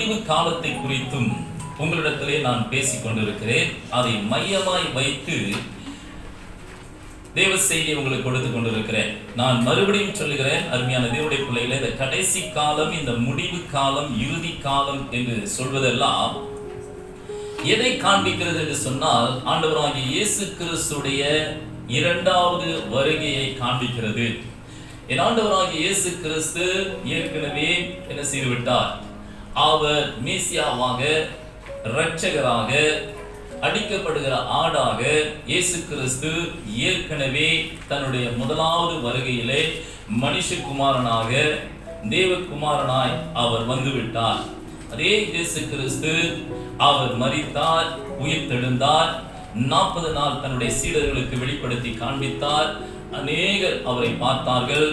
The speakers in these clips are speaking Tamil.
முடிவு காலத்தை குறித்தும் உங்களிடத்திலே நான் பேசிக் கொண்டிருக்கிறேன். அதை மையமாய் வைத்து தேவ செய்தியை உங்களுக்கு கொடுத்து கொண்டிருக்கிறேன். நான் மறுபடியும் சொல்லுகிறேன், அருமையான தேவனுடைய பிள்ளைகளே, இந்த கடைசி காலம், இந்த முடிவு காலம், இறுதி காலம் என்று சொல்வதெல்லாம் எதை காண்பிக்கிறது என்று சொன்னால், ஆண்டவராகிய இயேசு கிறிஸ்துடைய இரண்டாவது வருகையை காண்பிக்கிறது. என் ஆண்டவராகிய இயேசு கிறிஸ்து ஏற்கனவே என்ன செய்துவிட்டார்? அவர் மேசியாவாக, இரட்சகராக, அடிக்கப்படுகிற ஆடாக இயேசு கிறிஸ்து ஏற்கனவே தன்னுடைய முதலாவது வருகையிலே மனுஷகுமாரனாக, தேவகுமாரனாய் அவர் வந்துவிட்டார். அதே இயேசு கிறிஸ்து அவர் மரித்தார், உயிர்த்தெழுந்தார், 40 நாள் தன்னுடைய சீடர்களுக்கு வெளிப்படுத்தி காண்பித்தார். அநேகர் அவரை பார்த்தார்கள்.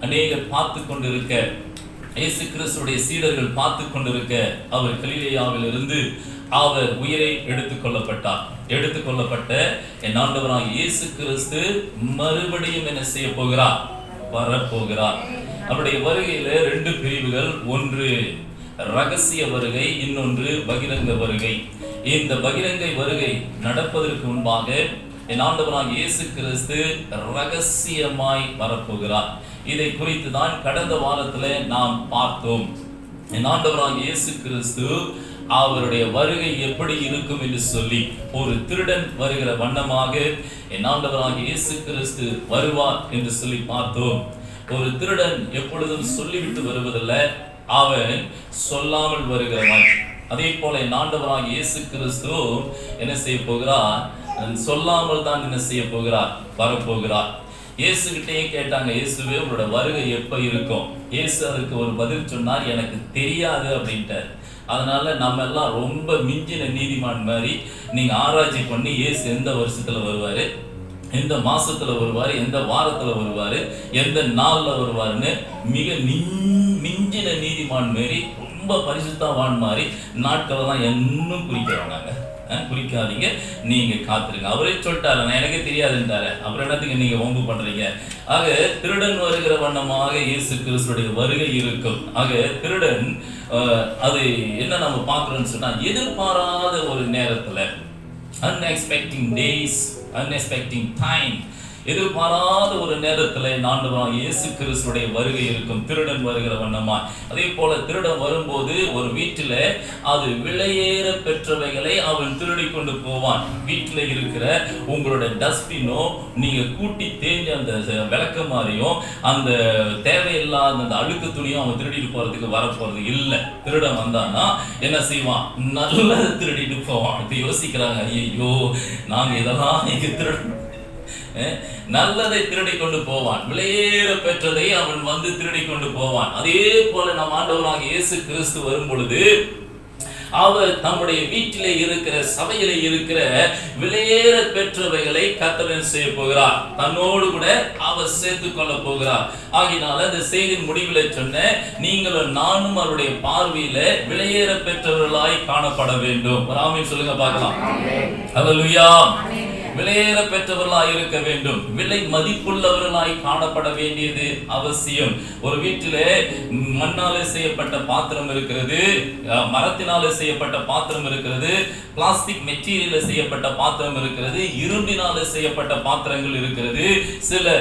அநேகர் பார்த்து கொண்டிருக்க, இயேசு கிறிஸ்துடைய சீடர்கள் பார்த்து கொண்டிருக்க, அவர் கலிலேயாவில் இருந்து அவர் உயிரை எடுத்துக்கொள்ளப்பட்ட என் ஆண்டவராகிய இயேசு கிறிஸ்து மறுபடியும் என்ன செய்ய போகிறார்? வரப்போகிறார். அவருடைய வருகையில 2 பிரிவுகள், ஒன்று ரகசிய வருகை, இன்னொன்று பகிரங்க வருகை. இந்த பகிரங்க வருகை நடப்பதற்கு முன்பாக என் ஆண்டவராகிய இயேசு கிறிஸ்து ரகசியமாய் வரப்போகிறார். இதை குறித்து தான் கடந்த வாரத்தில் நாம் பார்த்தோம். என் ஆண்டவராகிய இயேசு கிறிஸ்து அவருடைய வருகை எப்படி இருக்கும் என்று சொல்லி, ஒரு திருடன் வருகிற வண்ணமாக என் ஆண்டவராகிய இயேசு கிறிஸ்து வருவார் என்று சொல்லி பார்த்தோம். ஒரு திருடன் எப்பொழுதும் சொல்லிவிட்டு வருவதில்லை, அவன் சொல்லாமல் வருகிறவன். அதே போல என் ஆண்டவராகிய இயேசு கிறிஸ்து என்ன செய்ய போகிறார்? சொல்லாமல் தான் என்ன செய்ய போகிறார்? வரப்போகிறார். இயேசுகிட்டே கேட்டாங்க, இயேசுவே உங்களோட வருகை எப்ப இருக்கும்? இயேசு அதற்கு ஒரு பதில் சொன்னார், எனக்கு தெரியாது அப்படின்ட்டார். அதனால நம்ம எல்லாம் ரொம்ப மிஞ்சின நீதிமான் மாதிரி நீங்க ஆராய்ச்சி பண்ணி இயேசு எந்த வருஷத்துல வருவாரு, எந்த மாசத்துல வருவாரு, எந்த வாரத்துல வருவாரு, எந்த நாள்ல வருவாருன்னு மிக மிஞ்சின நீதிமான் மாரி, ரொம்ப பரிசுத்தவான் மாதிரி நாட்களை தான் இன்னும் குறிக்கிறாங்க. குறிக்காதீங்க, நீங்க காத்துருங்க. அவரே சொல்லிட்டாரு, நான் எனக்கு தெரியாதுன்றாரு. அப்புறம் என்னத்துக்கு நீங்க வம்பு பண்றீங்க? ஆக திருடன் வருகிற வண்ணமாக இயேசு கிறிஸ்துடைய வருகை இருக்கும். ஆக திருடன் அது என்ன நம்ம பார்க்கிறோம்னு சொன்னா, எதிர்பாராத ஒரு நேரத்துல, unexpected days, unexpected time, எதிர்பாராத ஒரு நேரத்துல ஆண்டவராகிய இயேசு கிறிஸ்துடைய வருகை இருக்கும், திருடன் வருகிற வண்ணமா. அதே போல திருடன் வரும்போது ஒரு வீட்டில அது விலையேற பெற்றவைகளை அவன் திருடி கொண்டு போவான். வீட்டில் இருக்கிற உங்களோட டஸ்ட்பினோ, நீங்க கூட்டி தேஞ்ச அந்த விளக்கமாரியும், அந்த தேவையில்லாத அந்த அழுக்கு துணியும் அவன் திருடிட்டு போறதுக்கு வரப்போறது இல்லை. திருடன் வந்தான்னா என்ன செய்வான்? நல்லதை திருடிட்டு போவான். இப்ப யோசிக்கிறாங்க, ஐயோ நாங்க இதெல்லாம் இங்க திருட, நல்லதை திருடி கொண்டு போவான், விலையேற பெற்றதை அவன் வந்து திருடி கொண்டு போவான். அதே போல நம் ஆண்டவராகிய இயேசு கிறிஸ்து வரும் பொழுது அவர் தம்முடைய வீட்டிலே இருக்கிற, சபையிலே இருக்கிற விலையேற பெற்றவைகளை கர்த்தர் செய்ய போகிறார், தன்னோடு கூட அவர் சேர்த்துக் கொள்ள போகிறார். ஆகினால இந்த செய்தியின் முடிவில் சொன்ன, நீங்களும் நானும் அவருடைய பார்வையில விலையேற பெற்றவர்களாய் காணப்பட வேண்டும். ஒரு ஆமென் சொல்லுங்க பார்க்கலாம். ஹல்லேலூயா. விலையேற பெற்றவர்களாய் இருக்க வேண்டும், விலை மதிப்புள்ளவர்களாய் காணப்பட வேண்டியது அவசியம். ஒரு வீட்டிலே மண்ணாலே செய்யப்பட்ட பாத்திரம் இருக்கிறது, மரத்தினாலே செய்யப்பட்ட பாத்திரம் இருக்கிறது, பிளாஸ்டிக் மெட்டீரியல்ல செய்யப்பட்ட பாத்திரம் இருக்கிறது, இரும்பினாலே செய்யப்பட்ட பாத்திரங்கள் இருக்கிறது, சில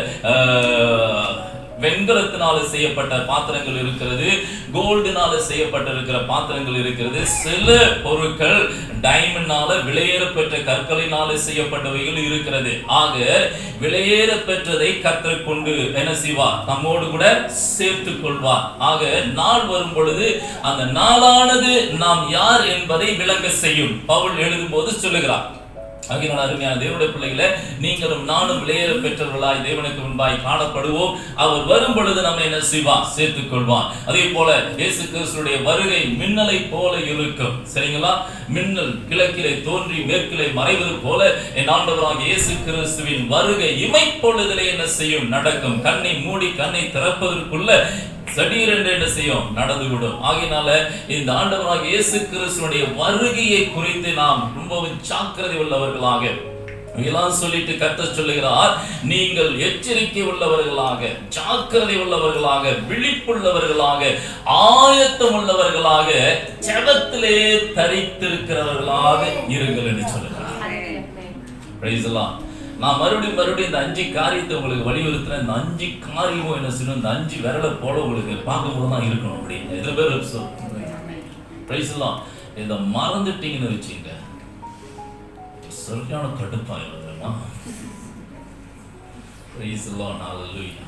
வெண்கலத்தினால செய்யப்பட்ட பாத்திரங்கள் இருக்கிறது, கோல்டுனால செய்யப்பட்டிருக்கிற பாத்திரங்கள் இருக்கிறது, சில பொருட்கள் டைமண்ட்னால, விலையேற பெற்ற கற்களினால செய்யப்பட்டவைகள் இருக்கிறது. ஆக விலையேற பெற்றதை கர்த்தர் கொண்டு என்ன செய்வார்? நம்மோடு கூட சேர்த்துக் கொள்வார். ஆக நாள் வரும் பொழுது அந்த நாளானது நாம் யார் என்பதை விளங்க செய்யும். பவுல் எழுதும் போது சொல்லுகிறார், ஆகினால் அருமையான தேவனுடைய பிள்ளைகளை, நீங்களும் நானும் விலையேற பெற்றவர்களாய் தேவனுக்கு முன்பாய் காணப்படுவோம். அவர் வரும் பொழுது நம்ம என்ன செய்வார்? சேர்த்துக் கொள்வான். அதே போல இயேசு கிறிஸ்துடைய வருகை மின்னலை போல இருக்கும். சரிங்களா? மின்னல் கிழக்கிலே தோன்றி மேற்கிலே மறைவது போல என் ஆண்டவராகிய இயேசு கிறிஸ்துவின் வருகை இமைப்பொழுதிலே என்ன செய்யும்? நடக்கும். கண்ணை மூடி கண்ணை திறப்பதற்குள்ள திடீரென்று என்ன செய்யும்? நடந்துவிடும். ஆகினால இந்த ஆண்டவராகிய இயேசு கிறிஸ்துவினுடைய வருகையை குறித்து நாம் ரொம்பவும் ஜாக்கிரதை உள்ளவர்களாக இதெல்லாம் சொல்லிட்டு கர்த்தர் சொல்லுகிறார், நீங்கள் எச்சரிக்கை உள்ளவர்களாக, ஜாக்கிரதை உள்ளவர்களாக, விழிப்புள்ளவர்களாக, ஆயத்தம் உள்ளவர்களாக, ஜெபத்திலே தரித்திருக்கிறவர்களாக இருங்கள் என்று சொல்லுகிறார். Price the Lord. நான் மறுபடியும் இந்த 5 காரியத்தை உங்களுக்கு வலியுறுத்துறேன். இந்த 5 காரியமும் என்ன செய்யணும், இந்த 5 விரலை போல உங்களுக்கு பார்க்கும்போது தான் இருக்கணும். அப்படி எத்தனை பேர் பிரைஸ் தி லார்ட். இதை மறந்துட்டீங்கன்னு வச்சுங்க, சரியான கடுப்பாயிருமா. Price the Lord. ஹல்லேலூயா.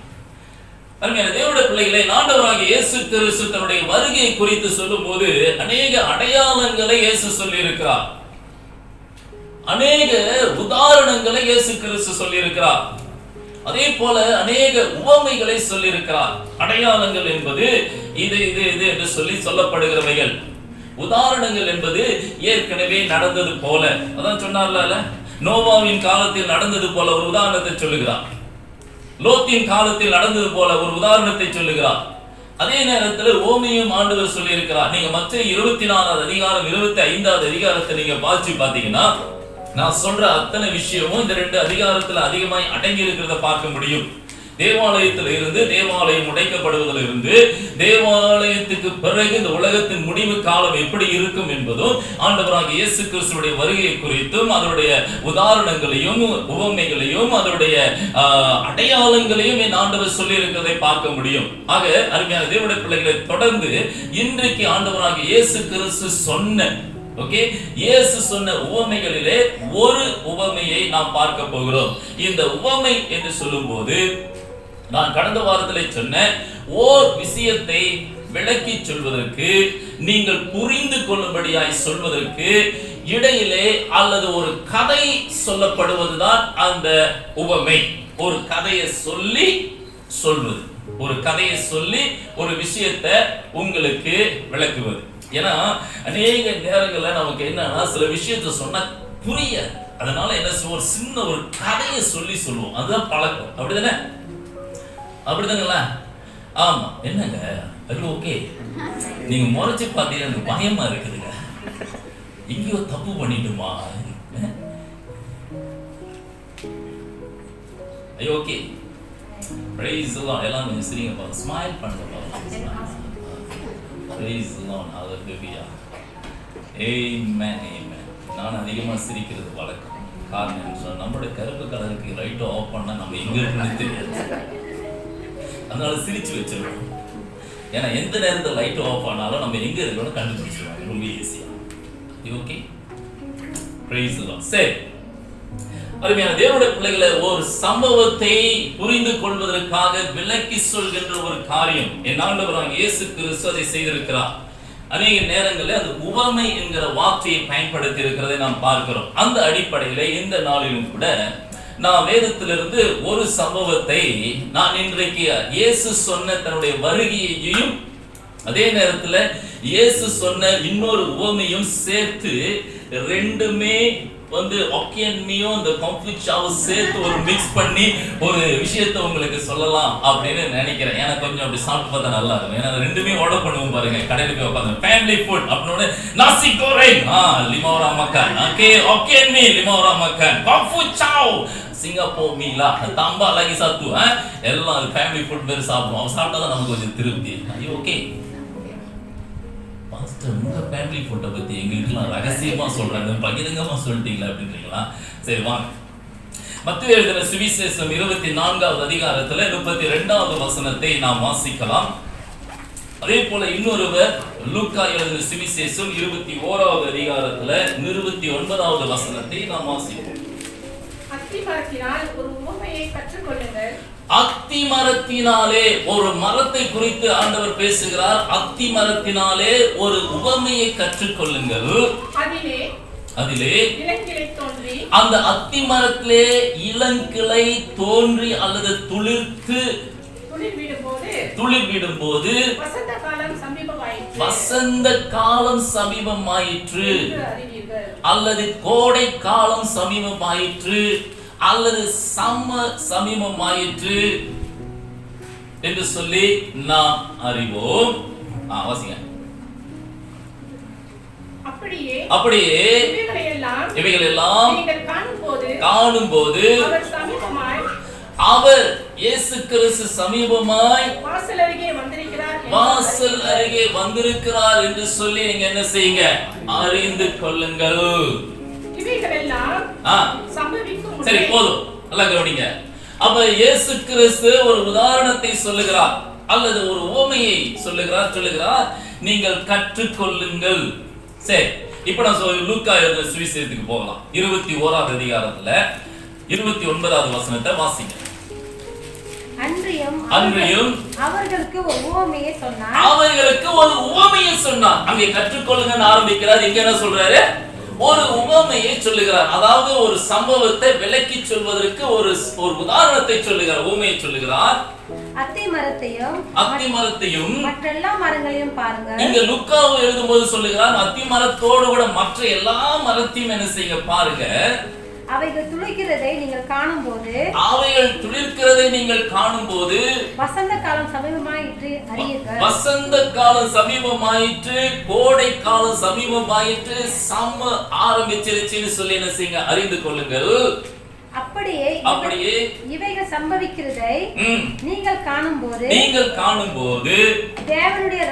அருமையான தேவனுடைய பிள்ளைகளே, ஆண்டவராகிய இயேசு கிறிஸ்து தன்னுடைய வருகை குறித்து சொல்லும்போது அநேக அடையாளங்களை இயேசு சொல்லி இருக்கிறார். அநேக உதாரணங்களை இயேசு கிறிஸ்து சொல்லி இருக்கிறார். அதே போல அநேக உவமைகளை சொல்லி இருக்கிறார். அடையாளங்கள் என்பது இது இது இது என்று சொல்லி சொல்லப்படுகிறவைகள். உதாரணங்கள் என்பது ஏற்கனவே நடந்தது போல. அதான் சொன்னார்ல, நோவாவின் காலத்தில் நடந்தது போல ஒரு உதாரணத்தை சொல்லுகிறார். லோத்தின் காலத்தில் நடந்தது போல ஒரு உதாரணத்தை சொல்லுகிறார். அதே நேரத்தில் ஓமையும் ஆண்டவர் சொல்லி இருக்கிறார். நீங்க மற்ற 24வது அதிகாரம் 25வது அதிகாரத்தை நீங்க பாத்தீங்கன்னா, நான் சொல்ற அத்தனை விஷயமும் இந்த 2 அதிகாரத்துல அதிகமாய் அடங்கி இருக்கிறத பார்க்க முடியும். தேவாலயத்தில் இருந்து, தேவாலயம் உடைக்கப்படுவதிலிருந்து, தேவாலயத்துக்கு பிறகு இந்த உலகத்தின் முடிவு காலம் எப்படி இருக்கும் என்பதும், ஆண்டவராகிய இயேசு கிறிஸ்துவுடைய வருகை குறித்தும், அதனுடைய உதாரணங்களையும் உவமைகளையும் அதனுடைய அடையாளங்களையும் என் ஆண்டவர் சொல்லி இருக்கிறதை பார்க்க முடியும். ஆக அருமையான தேவனுடைய பிள்ளைகளை, தொடர்ந்து இன்றைக்கு ஆண்டவராகிய இயேசு கிறிஸ்து சொன்ன இயேசு சொன்ன உவமைகளிலே ஒரு உவமையை நாம் பார்க்க போகிறோம். இந்த உவமை என்று சொல்லும்போது, நான் கடந்த வாரத்திலே சொன்ன ஓர் விஷயத்தை விளக்கி சொல்வதற்கு, நீங்கள் புரிந்து கொள்ளும்படியாய் சொல்வதற்கு இடையிலே அல்லது ஒரு கதை சொல்லப்படுவதுதான் அந்த உவமை. ஒரு கதையை சொல்லி சொல்வது, ஒரு கதையை சொல்லி ஒரு விஷயத்தை உங்களுக்கு விளக்குவது. ஏன்னா அநேக நேரங்கள்ல நமக்கு என்னன்னா, சில விஷயத்தை சொன்னா புரியாது. அதனால என்ன ஒரு சின்ன ஒரு கதையை சொல்லி சொல்லுவோம். அதுதான் பழக்கம். அப்படிதானே? அப்படிதானுங்களா? ஆமா. என்னங்க அது ஓகே, நீங்க முறைச்சு பார்த்தீங்கன்னா எனக்கு பயமா இருக்குதுங்க, எங்கேயோ தப்பு பண்ணிட்டுமா? ஐயோ ஓகே, பிரைஸ் தி லார்ட். எல்லாம் கொஞ்சம் சிரிங்க, ஸ்மைல் பண்ணுங்க. Praise the Lord. Hallelujah. Amen. Amen. நான் அதிகமாக சிரிக்கிறது வழக்கம். காரணம் என்ன சொன்னால், நம்மளுடைய கருப்பு கலருக்கு ரைட்டை ஆஃப் பண்ணால் நம்ம எங்கே இருக்குன்னு தெரியாது. அதனால சிரிச்சு வச்சிருக்கோம். ஏன்னா எந்த நேரத்தில் லைட் ஆஃப் ஆனாலும் நம்ம எங்கே இருக்கணும் கண்டுபிடிச்சிருவாங்க ரொம்ப ஈஸியாக. Okay, price the Lord. சரி, அருமையான தேவனுடைய பிள்ளைகளை, ஒரு சம்பவத்தை புரிந்து கொள்வதற்காக விளக்கி சொல்கின்ற ஒரு காரியம் என் ஆண்டவராகிய இயேசு கிறிஸ்து அதை செய்திருக்கிறார். அநேக நேரங்களில் அந்த உவமை என்கிற வார்த்தையை பயன்படுத்தி இருக்கிறதை நாம் பார்க்கிறோம். அந்த அடிப்படையில் இந்த நாளிலும் கூட நான் வேதத்திலிருந்து ஒரு சம்பவத்தை, நான் இன்றைக்கு இயேசு சொன்ன தன்னுடைய வருகையையும் அதே நேரத்தில் இயேசு சொன்ன இன்னொரு உவமையும் சேர்த்து, ரெண்டுமே ஒக்கியன்மியும் இந்த கம்ப்ளீட்ஸாவும் சேர்த்து ஒரு மிக்ஸ் பண்ணி ஒரு விஷயத்தை உங்களுக்கு சொல்லலாம் அப்படின்னு நினைக்கிறேன். எனக்கு கொஞ்சம் அப்படி சாப்பிட்டு பார்த்தா நல்லா இருக்கும். ஏன்னா ரெண்டுமே ஆர்டர் பண்ணுவோம் பாருங்க, கடையில் போய் உட்காந்து ஃபேமிலி ஃபுட் அப்படின்னு நாசி கோரேங் லிமோரா மக்கன், ஓகே ஒக்கியன்மி லிமோரா மக்கன், கம்ப்ளீட்ஸாவ் சிங்கப்பூர் மீலா தம்பா லகி சாத்து எல்லாம் ஃபேமிலி ஃபுட் பேர் சாப்பிடுவோம். அவன் சாப்பிட்டா தான் நமக்கு கொஞ்சம் திருப்தி. ஐயோ ஓகே, உங்க ஃபேமிலி ஃபுட்டை பத்தி எங்களுக்குலாம் ரகசியமா சொல்றாங்க, பகிரங்கமா சொல்லிட்டீங்களா அப்படின்றீங்களா? சரி வாங்க, மத்தேயு எழுதின சுவிசேஷம் 24வது அதிகாரத்துல 32வது வசனத்தை நாம் வாசிக்கலாம். அதே போல இன்னொருவர் லூக்கா எழுதின சுவிசேஷம் 21வது அதிகாரத்துல 29வது வசனத்தை நாம் வாசிப்போம். அத்திமரத்தினால் ஒரு உவமையை கற்றுக்கொள்ளுங்கள். அத்தி மரத்தினாலே ஒரு மரத்தை குறித்து ஆண்டவர் பேசுகிறார். அத்தி மரத்தினாலே ஒரு உவமையை கற்றுக்கொள்ளுங்கள். அதிலே அந்த அத்தி மரத்திலே இளங்கிளை தோன்றி அல்லது துளிர்த்து துளிர் விடும்போது வசந்த காலம் சமீபமாயிற்று, அல்லது கோடை காலம் சமீபமாயிற்று, அல்லது சமீபமாயிற்று என்று சொல்லி நாம் அறிவோம். வாசிங்க. அப்படியே இவைகள் எல்லாம் காணும்போது அவர் இயேசு கிறிஸ்து சமீபமாய் வாசல் அருகே வந்திருக்கிறார் என்று சொல்லி நீங்க என்ன செய்யுங்க? அறிந்து கொள்ளுங்கள். சரி, போதும், நல்லா கவனிங்க. அப்ப இயேசு கிறிஸ்து ஒரு உதாரணத்தை சொல்லுகிறார் அல்லது ஒரு உவமையை சொல்லுகிறார், நீங்கள் கற்றுக்கொள்ளுங்கள். சரி, இப்ப நான் லூக்கா எழுதின சுவிசேஷத்துக்கு போகலாம். 21வது அதிகாரத்துல 29வது வசனத்தை வாசிங்க. அன்றியும் அவர்களுக்கு ஒரு உவமையை சொன்னார். அங்கே கற்றுக்கொள்ளுங்கன்னு ஆரம்பிக்கிறார். இங்க என்ன சொல்றாரு? ஒரு உவமையை சொல்லுகிறார். அதாவது ஒரு சம்பவத்தை விளக்கி சொல்வதற்கு ஒரு உதாரணத்தை சொல்லுகிறார், உவமையை சொல்லுகிறார். அத்தி மரத்தையும் மற்ற எல்லா மரங்களையும் பாருங்க. இங்க லூக்கா எழுதும்போது சொல்லுகிறார், அத்தி மரத்தோடு கூட மற்ற எல்லா மரத்தையும் என்ன செய்யுங்க பாருங்க. அவைகள் துளிர்க்கிறதை நீங்கள் காணும்போது வசந்த காலம் சமீபமாயிற்று, கோடை காலம் சமீபமாயிற்று, ஆரம்பிச்சிருச்சுன்னு சொல்லி என்ன செய்யுங்க? அறிந்து கொள்ளுங்கள். அப்படியே இவைகள் சம்பவிக்கிறதை நீங்கள் காணும்போது தேவனுடைய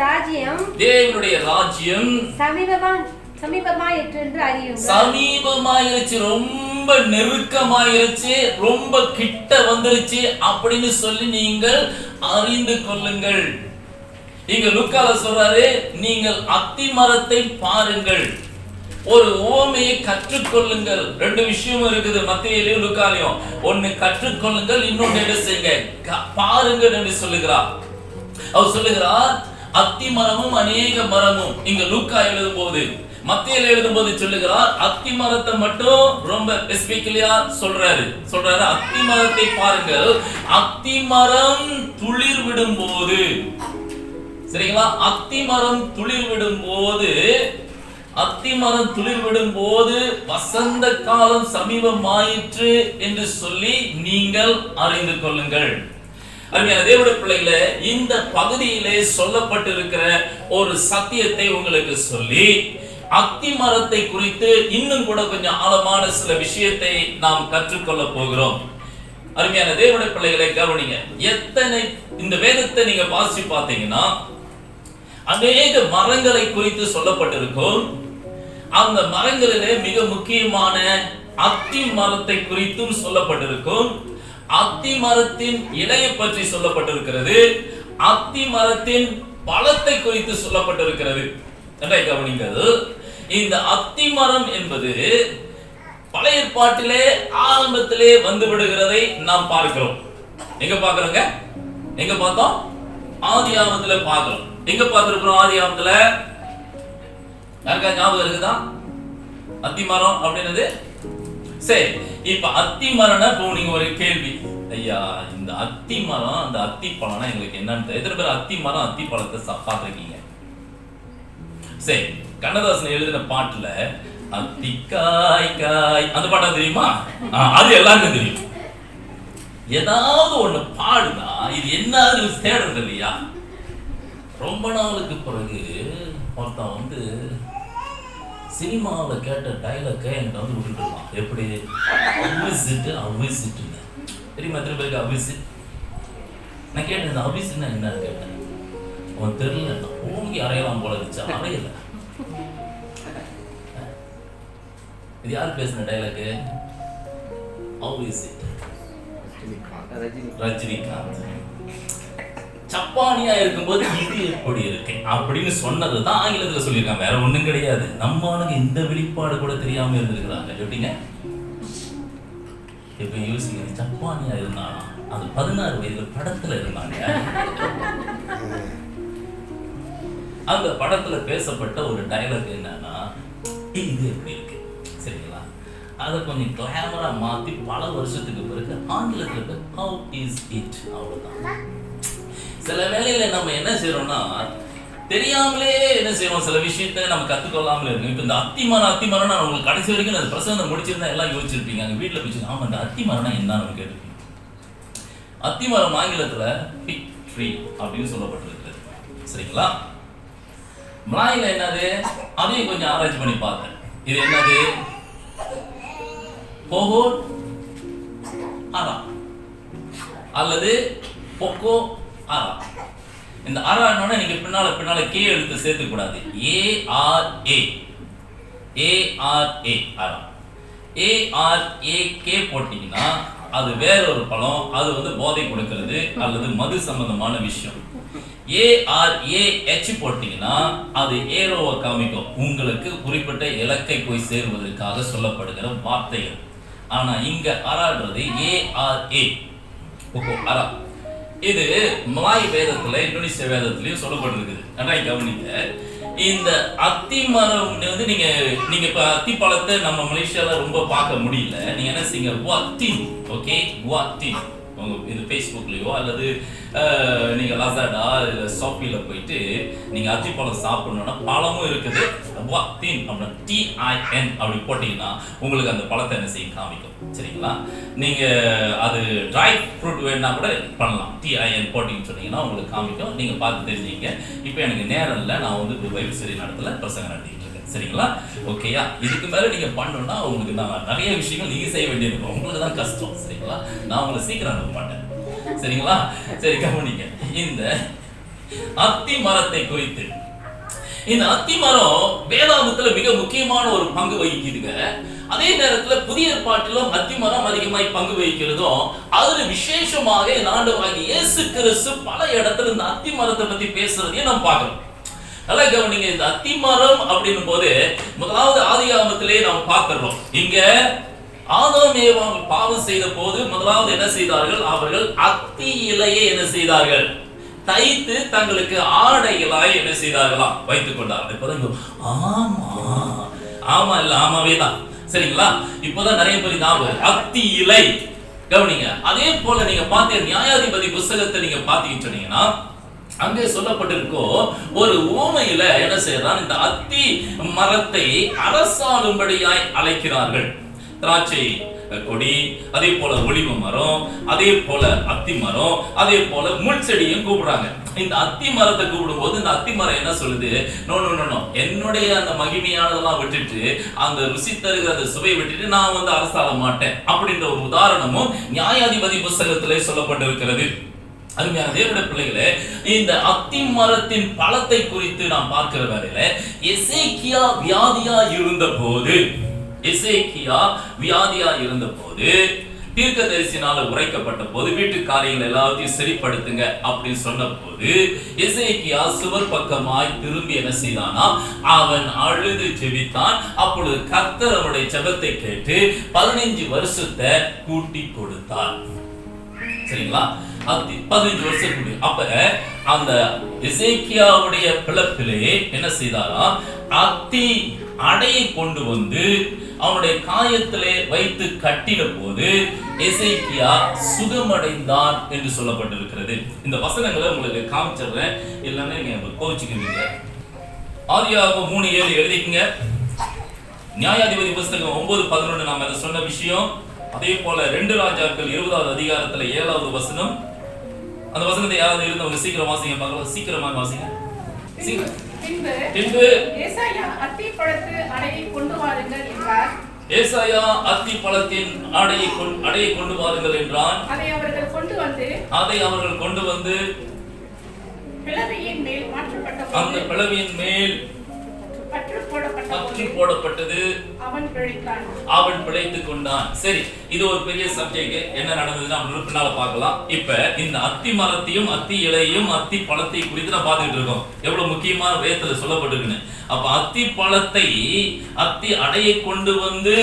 ராஜ்யம் சமீபமாயிற்று என்று அறியுங்கள். சமீபமாயிருச்சு, ரொம்ப நெருக்கமாயிருச்சு, ரொம்ப கிட்ட வந்துருச்சு அப்படின்னு சொல்லி நீங்கள் அறிந்து கொள்ளுங்கள். இங்க லூக்கால சொல்றாரு, நீங்கள் அத்தி மரத்தை பாருங்கள், ஒரு உவமையை கற்றுக்கொள்ளுங்கள். ரெண்டு விஷயம் இருக்குது மத்தேயுலயும் லூக்காலயும். ஒன்னு கற்றுக்கொள்ளுங்கள், இன்னொன்னு என்ன செய்யுங்க? பாருங்கள் என்று சொல்லுகிறார். அவர் சொல்லுகிறார், அத்தி மரமும் அநேக மரமும். இங்க லூக்கா எழுதும்போது, மத்தேயுல எழுதும்போது சொல்லுகிறார், அத்தி மரத்தை மட்டும் ரொம்ப ஸ்பெசிபிக்கலியா சொல்றாரு. அத்தி மரத்தை பாருங்கள், அத்தி மரம் துளிர் விடும்போது, சரிங்களா? அத்தி மரம் துளிர் விடும்போது வசந்த காலம் சமீபமாயிற்று என்று சொல்லி நீங்கள் அறிந்து கொள்ளுங்கள். அருமையான தேவனுடைய பிள்ளைகளே, இந்த பகுதியிலே சொல்லப்பட்டிருக்கிற ஒரு சத்தியத்தை உங்களுக்கு சொல்லி, அத்தி மரத்தை குறித்து இன்னும் கூட கொஞ்சம் ஆழமான சில விஷயத்தை நாம் கற்றுக்கொள்ள போகிறோம். அருமையான தேவனுடைய பிள்ளைகளை கவனிங்க. இந்த வேதத்தை நீங்க வாசிச்சு பார்த்தீங்கன்னா அநேக மரங்களை குறித்து சொல்லப்பட்டிருக்கும். அந்த மரங்களிலே மிக முக்கியமான அத்தி மரத்தை குறித்தும் சொல்லப்பட்டிருக்கும். அத்தி மரத்தின் இலையை பற்றி சொல்லப்பட்டிருக்கிறது. அத்தி மரத்தின் பழத்தை குறித்து சொல்லப்பட்டிருக்கிறது. கவனிங்கள். இந்த அத்தி மரம் என்பது பழைய ஏற்பாட்டிலே ஆரம்பத்திலே வந்து விடுகிறதை நாம் பார்க்கிறோம். எங்க பார்க்கிறோங்க? எங்க பார்த்தோம்? ஆதியாகமத்துல பார்க்கிறோம். எங்க பார்த்திருக்கிறோம்? ஆதியாகமத்துல யாருக்கா ஞாபகம் இருக்குதா? அத்தி மரம் அப்படின்னது. சரி, இப்ப அத்தி மரம்னா இப்போ நீங்க ஒரு கேள்வி, ஐயா இந்த அத்தி மரம், அந்த அத்தி பழம்னா எங்களுக்கு என்னன்னு எத்தனை பேர் அத்தி மரம் அத்தி பழத்தை பார்த்திருக்கீங்க? சரி, கண்ணதாசன் எழுதின பாட்டுல அத்தி காய் காய் அந்த பாட்டா தெரியுமா? அது எல்லாருக்கும் தெரியும். ஏதாவது ஒண்ணு பாடுனா இது என்ன தேடுறது இல்லையா? ரொம்ப நாளுக்கு பிறகு ஒருத்தன் வந்து சினிமாவில் கேட்ட டைலாக்கை என்கிட்ட வந்து விட்டுட்டுருவான். எப்படி? அவ்விசிட்டுன்னு தெரியுமா? எத்தனை பேருக்கு அவ்விசிட்? நான் கேட்டேன், இந்த அவ்விசிட்னா என்னன்னு கேட்டேன். அவன் தெரியல, ஓங்கி அறையலாம் போல இருந்துச்சு, அறையல. இது யார் பேசின டைலாக்கு? அவ்விசிட் ரஜினிகாந்த். சப்பானியா இருக்கும்போது இது எப்படி இருக்கு அப்படின்னு சொன்னதுதான் ஆங்கிலத்துல சொல்லியிருக்காங்க. வேற ஒண்ணும் கிடையாது. நம்மளுக்கு இந்த வெளிப்பாடு கூட தெரியாம இருந்திருக்கிறாங்க. எப்படிங்க? இப்ப யோசிங்க, சப்பானியா இருந்தானா அது 16 வயதுல படத்துல இருந்தாங்க. அந்த படத்துல பேசப்பட்ட ஒரு டைலாக் என்னன்னா, இது எப்படி இருக்கு, சரிங்களா? அதை கொஞ்சம் கிளாமரா மாத்தி பல வருஷத்துக்கு பிறகு ஆங்கிலத்துல how is it அவ்வளவுதான். சில வேளையில நம்ம என்ன செய்யறோம்னா, தெரியாமலே என்ன செய்யறோம், சில விஷயத்த நம்ம கத்துக்கொள்ளாமலே இருக்கும். இப்ப இந்த அத்திமரம் நான் உங்களுக்கு கடைசி வரைக்கும் அந்த பிரசங்கம் முடிச்சிருந்தா எல்லாம் யோசிச்சிருப்பீங்க. அங்க வீட்டுல போய் ஆமா இந்த அத்திமரம்னா என்னன்னு கேட்டிருப்பீங்க. அத்திமரம் ஆங்கிலத்துல பிக் ட்ரீ அப்படின்னு சொல்லப்பட்டிருக்கு, சரிங்களா? மலாயில என்னது, அதையும் கொஞ்சம் ஆராய்ச்சி பண்ணி பார்த்தேன். இது என்னது? பொகோட் அரா அல்லது பொக்கோ அரா. இந்த அரானோட நீங்க பின்னால கே எழுத்து சேர்த்துக்க கூடாது. ARA அரா. ARAK போட்டீங்கன்னா அது வேற ஒரு பழம், அது வந்து போதை கொடுக்கிறது அல்லது மது சம்பந்தமான விஷயம். ARAH போட்டீங்கன்னா அது ஏரோவை காமிக்கும், உங்களுக்கு குறிப்பிட்ட இலக்கை போய் சேருவதற்காக சொல்லப்படுகிற வார்த்தைகள். ஆனா இங்க அரான்றது ARA அரா. இது மலாய் வேதத்துல இந்தோனேசிய வேதத்திலயும் சொல்லப்பட்டிருக்குது. ஆனா கவனிங்க, இந்த அத்தி மரம் வந்து நீங்க இப்ப அத்தி பழத்தை நம்ம மலேசியால ரொம்ப பார்க்க முடியல. நீங்க என்ன செய்யுங்க, குவாத்தின், ஓகே, குவாத்தின் இது ஃபேஸ்புக்லயோ அல்லது நீங்க லசாடா இல்ல ஷாப்பில போயிட்டு நீங்க அத்திப்பழம் சாப்பிடணும்னா பழமும் இருக்குது குவாத்தின் அப்படின்னு TIN அப்படி போட்டீங்கன்னா உங்களுக்கு அந்த பழத்தை என்ன செய்ய காமிக்கும். சரிங்களா? நீங்க அது ட்ரை ஃப்ரூட் வேணா கூட பண்ணலாம். TIN போட்டீங்கன்னு சொன்னீங்கன்னா உங்களுக்கு காமிக்கும். நீங்க பார்த்து தெரிஞ்சுங்க. இப்போ எனக்கு நேரம் இல்லை, நான் வந்து பைபிள் ஸ்டடி நடத்தல, பிரசங்கம் நடத்திட்டு இருக்கேன். சரிங்களா? ஓகேயா? இதுக்கு மேல நீங்க பண்ணணும்னா உங்களுக்கு நான் நிறைய விஷயங்கள் நீங்க செய்ய வேண்டியிருக்கும். உங்களுக்கு தான் கஷ்டம். சரிங்களா? நான் உங்களை சீக்கிரம் அனுப்ப மாட்டேன். சரிங்களா? சரி, கவனிங்க. இந்த அத்தி மரத்தை குறித்து, இந்த அத்தி மரம் வேதாகமத்துல மிக முக்கியமான ஒரு பங்கு வகிக்குதுங்க. அதே நேரத்துல புதிய ஏற்பாட்டிலும் அத்தி மரம் அதிகமாய் பங்கு வகிக்கிறதும், அதுல விசேஷமாக இந்த ஆண்டவராகிய இயேசு கிறிஸ்து பல இடத்துல இந்த அத்தி மரத்தை பத்தி பேசுறதையும் நாம் பார்க்கிறோம். நல்லா கவனிங்க. இந்த அத்தி மரம் அப்படின்னும் போது முதலாவது ஆதியாகமத்திலே நாம் பார்க்கிறோம். இங்க ஆதாம் ஏவாள் பாவம் செய்த போது முதலாவது என்ன செய்தார்கள்? அவர்கள் அத்தி இலையை என்ன செய்தார்கள்? தைத்து தங்களுக்கு ஆடைகளாய் என்ன செய்தார்களாம்? வைத்துக் கொண்டார்கள். இப்பதான் ஆமா இல்ல ஆமாவே தான். சரிங்களா? இப்பதான் நிறைய பேர் ஞாபகம் அத்தி இலை. கவனிங்க. அதே போல நீங்க பாத்தீங்க நியாயாதிபதி புத்தகத்தை நீங்க பாத்தீங்கன்னு சொன்னீங்கன்னா அங்கே சொல்லப்பட்டிருக்கோ ஒரு உவமையில என்ன செய்யறான்? இந்த அத்தி மரத்தை அரசாளும்படியாய் அழைக்கிறார்கள். திராட்சை கொடி, அதே போல ஒலிவ மரம், அதே போல அத்தி மரம், அதே போல முள் செடியும் கூப்பிடுறாங்க. இந்த அத்தி மரத்தை கூப்பிடும் போது இந்த அத்தி மரம் என்ன சொல்லுது? நோ நோ நோ நோ, என்னுடைய அந்த மகிமையானதெல்லாம் விட்டுட்டு, அந்த ருசி தருகிற அந்த சுவை விட்டுட்டு நான் வந்து அரசாள மாட்டேன் அப்படின்ற ஒரு உதாரணமும் நியாயாதிபதி புத்தகத்திலே சொல்லப்பட்டிருக்கிறது. அருமையான தேவனுடைய பிள்ளைகளே, இந்த அத்தி மரத்தின் பழத்தை குறித்து நாம் பார்க்கிற வேளையில எசேக்கியா வியாதியா இருந்த போது தீர்க்கதரிசினால உரைக்கப்பட்ட போது வீட்டு காரியங்கள் எல்லாத்தையும் சரிப்படுத்துங்க அப்படின்னு சொன்ன போது எசேக்கியா சுவர் பக்கமாய் திரும்பி என்ன செய்தானா? அவன் அழுது ஜெபித்தான். அப்பொழுது கர்த்தர் அவனுடைய ஜெபத்தை கேட்டு 15 வருஷத்தை கூட்டி கொடுத்தார். சரிங்களா? 15 வருஷம் கூடி. அப்ப அந்த எசேக்கியாவுடைய பிளப்பிலே என்ன செய்தாரா? அத்தி அடையை கொண்டு வந்து அவனுடைய காயத்திலே வைத்து கட்டின போது எசேக்கியா சுகமடைந்தான் என்று சொல்லப்பட்டிருக்கிறது. இந்த வசனங்களை உங்களுக்கு காமிச்சிடுறேன், இல்லைன்னா நீங்க கோவிச்சுக்குவீங்க. ஆதியாகமம் 3:7 எழுதிக்கங்க. நியாயாதிபதி புத்தகம் 9:11 நாம அதை சொன்ன விஷயம். அதே போல 2 ராஜாக்கள் 20வது அதிகாரத்துல 7வது வசனம். அந்த வசனத்தை யாராவது இருந்தவங்க சீக்கிரம் வாசிங்க பார்க்கலாம். சீக்கிரமா வாசிங்க. பின்பு ஏசாயா அத்தி பழத்து அடையை கொண்டு வாருங்கள் என்றார். ஏசாயா அத்தி பழத்தின் அடையை கொண்டு வாருங்கள் என்றான். அதை அவர்கள் கொண்டு வந்து பிளவியின் மேல் மாற்றப்பட்ட போது அந்த பிளவியின் மேல் பற்று போடப்பட்டது. அவன் பிழைத்துக் கொண்டான். சரி, இது ஒரு பெரிய சப்ஜெக்ட். என்ன நடந்ததுன்னு நம்ம பின்னால பார்க்கலாம். இப்ப இந்த அத்தி மரத்தையும் அத்தி இலையும் அத்தி பழத்தை குறித்து நான் பார்த்துட்டு இருக்கோம். எவ்வளவு முக்கியமான வேதத்துல சொல்லப்பட்டிருக்குன்னு. அப்ப அத்தி பழத்தை அத்தி அடையை கொண்டு வந்து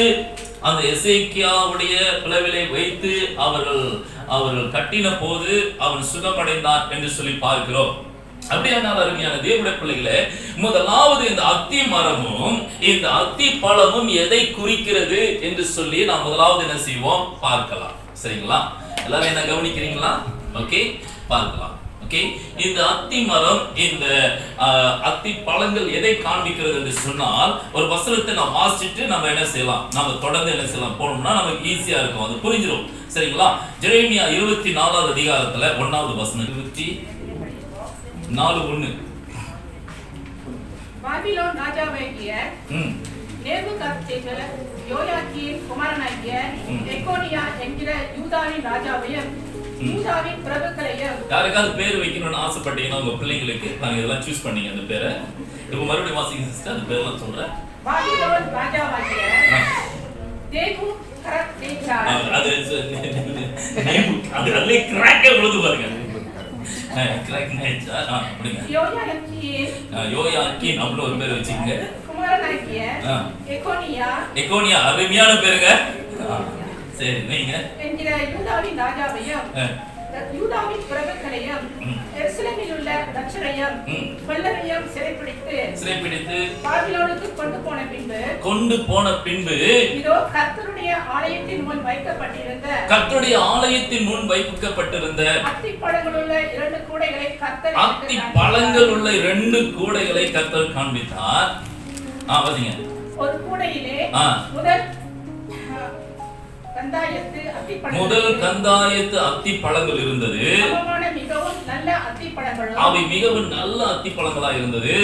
அந்த எசேக்கியாவுடைய பிளவிலை வைத்து அவர்கள் கட்டின போது அவன் சுகமடைந்தான் என்று சொல்லி பார்க்கிறோம். அப்படியானால் அருமையான தேவனுடைய பிள்ளைகளே, முதலாவது இந்த அத்தி மரமும் இந்த அத்தி பழமும் எதை குறிக்கிறது என்று சொல்லி நாம் முதலாவது என்ன செய்வோம்? பார்க்கலாம். சரிங்களா? எல்லாரும் என்ன கவனிக்கிறீங்களா? ஓகே, பார்க்கலாம். ஓகே, இந்த அத்தி மரம் இந்த அத்தி பழங்கள் எதை காண்பிக்கிறது என்று சொன்னால், ஒரு வசனத்தை நாம் வாசிச்சுட்டு நம்ம என்ன செய்யலாம்? நம்ம தொடர்ந்து என்ன செய்யலாம் போனோம்னா நமக்கு ஈஸியா இருக்கும், அது புரிஞ்சிடும். சரிங்களா? எரேமியா 24வது அதிகாரத்துல 1வது வசனம் 24:1. பாபிலோன் ராஜாவாகிய நேபுகாத்நேச்சார் யோயாக்கீன் குமாரனாகிய எக்கோனியா என்கிற யூதாவின் ராஜாவையும் யூதாவின் பிரபுக்களையும். யாருக்காவது பேர் வைக்கணும்னு ஆசைப்பட்டீங்கன்னா உங்க பிள்ளைங்களுக்கு நாங்க இதெல்லாம் சூஸ் பண்ணீங்க அந்த பேரை. இப்போ மறுபடியும் வாசிங்க சிஸ்டர், அந்த பேர்லாம் சொல்றேன். பாபிலோன் ராஜாவாகிய நேபுகத்நேச்சார். அது அதுல கிராக்கே விழுது பாருங்க. யோயாக்கீன் அப்படின்னு ஒரு பேர் வச்சுக்கங்க. குமாரனாகிய எக்கோனியா அருமையான பேருங்க. சரி நீங்க என்கிற யூதாவின் ராஜாவையும் யூதாவின் பிரபுக்களையும் எருசலேமில் உள்ள தட்சரையும் கொல்லரையும் சிறைப்பிடித்து பாபிலோனுக்கு கொண்டு போன பின்பு இதோ கர்த்தருடைய ஆலயத்தின் முன் வைக்கப்பட்டிருந்த அத்திப்பழங்களுள்ள 2 கூடைகளை கர்த்தர் காண்பித்தார். வாசிங்க. ஒரு கூடையிலே முதல் கந்தாயத்து அத்தி பழங்கள் இருந்தது. அவை மிகவும் நல்ல அத்தி பழங்களா இருந்தது.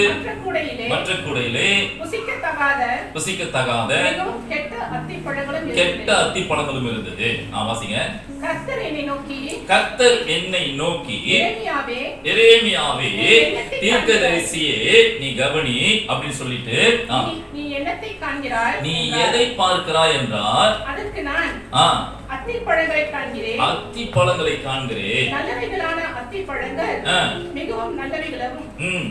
மற்ற கூடையிலே புசிக்கத்தகாத கெட்ட அத்தி பழங்களும் இருந்தது. வாசிங்க. கர்த்தர் என்னை நோக்கி எரேமியாவே தீர்க்கதரிசியே நீ கவனி அப்படின்னு சொல்லிட்டு நீ எதை பார்க்கிறாய் என்றால் அதற்கு நான் அத்திப்பழங்களை காண்கிறேன். நல்லவைகளான அத்திப்பழங்கள் மிகவும் நல்லவைகளும்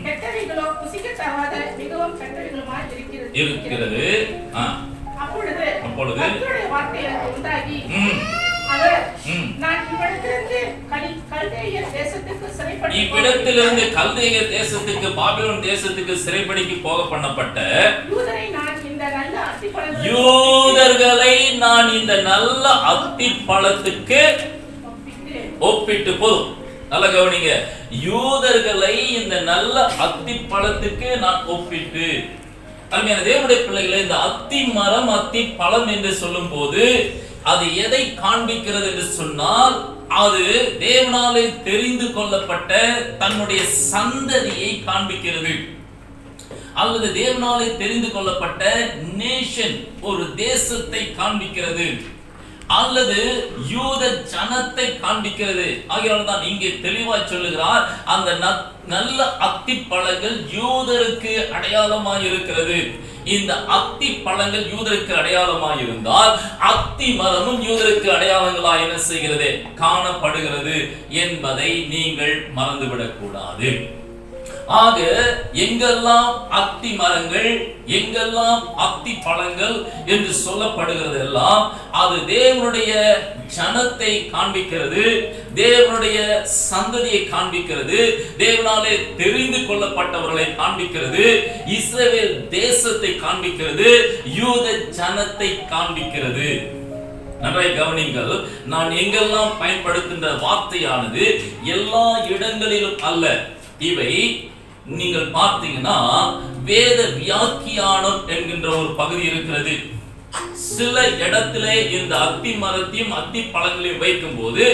கெட்டவைகளோ புசிக்கத்தகாத மிகவும் கெட்டவைகளுமாய் இருக்கிறது. அப்பொழுது கர்த்தருடைய வார்த்தை எனக்கு உண்டாகி அவர் நான் இவ்விடத்திலிருந்து கல்தேயர் தேசத்துக்கு பாபிலோன் தேசத்துக்கு சிறைப்படிக்கு போக பண்ணப்பட்ட யூதர்களை நான் இந்த நல்ல அத்தி பழத்துக்கு ஒப்பிட்டு போதும். நல்ல கவனிங்க. யூதர்களை இந்த நல்ல அத்தி பழத்துக்கு நான் ஒப்பிட்டு. அருமையான தேவனுடைய பிள்ளைகளை, இந்த அத்தி மரம் அத்தி பழம் என்று சொல்லும் போது அது எதை காண்பிக்கிறது என்று சொன்னால், அது தேவனாலே தெரிந்து கொள்ளப்பட்ட தன்னுடைய சந்ததியை காண்பிக்கிறது. அல்லது தேவனாலே தெரிந்து கொள்ளப்பட்ட நேஷன், ஒரு தேசத்தை காண்பிக்கிறது. அல்லது யூத ஜனத்தை காண்பிக்கிறது. ஆகையால் தான் இங்கே தெளிவாய் சொல்லுகிறார், அந்த நல்ல அத்தி பழங்கள் யூதருக்கு அடையாளமாய் இருக்கிறது. இந்த அத்தி பழங்கள் யூதருக்கு அடையாளமாய் இருந்தால் அத்தி மரமும் யூதருக்கு அடையாளங்களாய் என்ன செய்கிறது? காணப்படுகிறது என்பதை நீங்கள் மறந்துவிடக் கூடாது. ஆக எங்கெல்லாம் அத்தி மரங்கள், எங்கெல்லாம் அத்தி பழங்கள் என்று சொல்லப்படுகிறது எல்லாம் அது தேவனுடைய ஜனத்தை காண்பிக்கிறது, தேவனுடைய சந்ததியை காண்பிக்கிறது, தேவனாலே தெரிந்து கொள்ளப்பட்டவர்களை காண்பிக்கிறது, இஸ்ரவேல் தேசத்தை காண்பிக்கிறது, யூத ஜனத்தை காண்பிக்கிறது. நன்றாய் கவனிங்கள். நான் எங்கெல்லாம் பயன்படுத்துகின்ற வார்த்தையானது எல்லா இடங்களிலும் அல்ல. இவை நீங்கள் பார்த்தீங்கன்னா வேத வியாக்கியானம் என்கின்ற ஒரு பகுதி இருக்கிறது. சில இடத்திலே இந்த அத்தி மரத்தையும் அத்தி பழங்களையும் வைக்கும் போது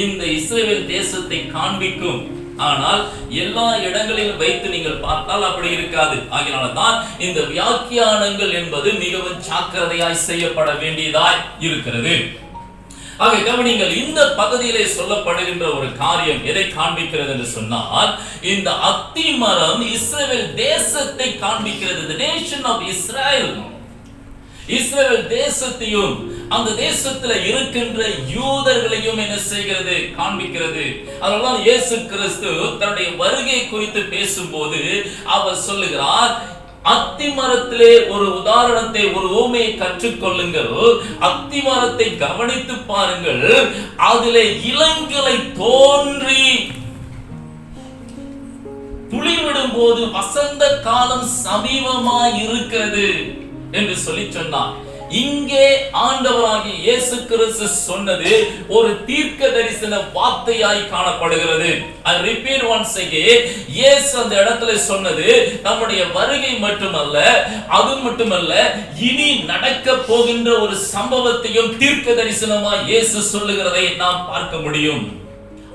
இந்த இஸ்ரவேல் தேசத்தை காண்பிக்கும். ஆனால் எல்லா இடங்களிலும் வைத்து நீங்கள் பார்த்தால் அப்படி இருக்காது. ஆகையால்தான் இந்த வியாக்கியானங்கள் என்பது மிகவும் ஜாக்கிரதையாய் செய்யப்பட வேண்டியதாய் இருக்கிறது. ஆக கவனிங்கள். இந்த பகுதியிலே சொல்லப்படுகின்ற ஒரு காரியம் எதை காண்பிக்கிறது என்று சொன்னால், இந்த அத்தி மரம் இஸ்ரவேல் தேசத்தை காண்பிக்கிறது. The nation of Israel. இஸ்ரவேல் தேசத்தையும் அந்த தேசத்துல இருக்கின்ற யூதர்களையும் என்ன செய்கிறது? காண்பிக்கிறது. அதனால்தான் இயேசு கிறிஸ்து தன்னுடைய வருகை குறித்து பேசும்போது அவர் சொல்லுகிறார், அத்தி மரத்திலே ஒரு உதாரணத்தை, ஒரு ஊமையை கற்றுக்கொள்ளுங்கள். அத்தி மரத்தை கவனித்து பாருங்கள். அதிலே இளங்கிளை தோன்றி துளிர்விடும் போது வசந்த காலம் சமீபமாய் இருக்கிறது என்று சொல்லி சொன்னார். இங்கே ஆண்டவராகிய இயேசு கிறிஸ்து சொன்னது ஒரு தீர்க்க தரிசன வார்த்தையாய் காணப்படுகிறது. I repeat once again, இயேசு அந்த இடத்துல சொன்னது நம்முடைய வருகை மட்டுமல்ல, அது மட்டுமல்ல, இனி நடக்க போகின்ற ஒரு சம்பவத்தையும் தீர்க்க தரிசனமாய் இயேசு சொல்லுகிறதை நாம் பார்க்க முடியும்.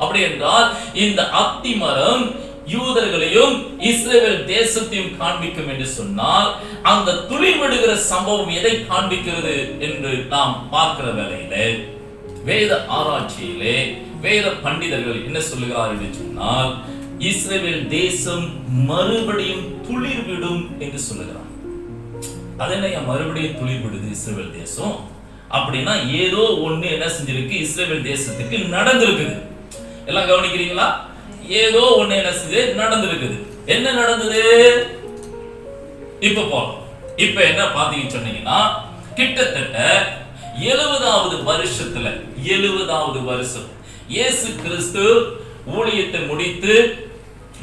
அப்படி என்றால் இந்த அத்தி மரம் யூதர்களையும் இஸ்ரவேல் தேசத்தையும் காண்பிக்கும் என்று சொன்னால், அந்த துளிர் விடுகிற சம்பவம் எதை காண்பிக்கிறது என்று நாம் பார்க்கிற வேளையிலே வேத ஆராய்ச்சியிலே வேத பண்டிதர்கள் என்ன சொல்லுகிறார் என்று சொன்னால், இஸ்ரவேல் தேசம் மறுபடியும் துளிர் விடும் என்று சொல்லுகிறார். அதனை மறுபடியும் துளிர் விடுது இஸ்ரவேல் தேசம் அப்படின்னா, ஏதோ ஒண்ணு என்ன செஞ்சிருக்கு இஸ்ரவேல் தேசத்துக்கு நடந்திருக்குது. எல்லாம் கவனிக்கிறீங்களா? ஏதோ ஒண்ணு என்ன செஞ்சு நடந்திருக்குது. என்ன நடந்தது? இப்ப போறோம். இப்ப என்ன பாத்தீங்கன்னு சொன்னீங்கன்னா, கிட்டத்தட்ட 70வது வருஷத்துல 70வது வருஷம் இயேசு கிறிஸ்து ஊழியத்தை முடித்து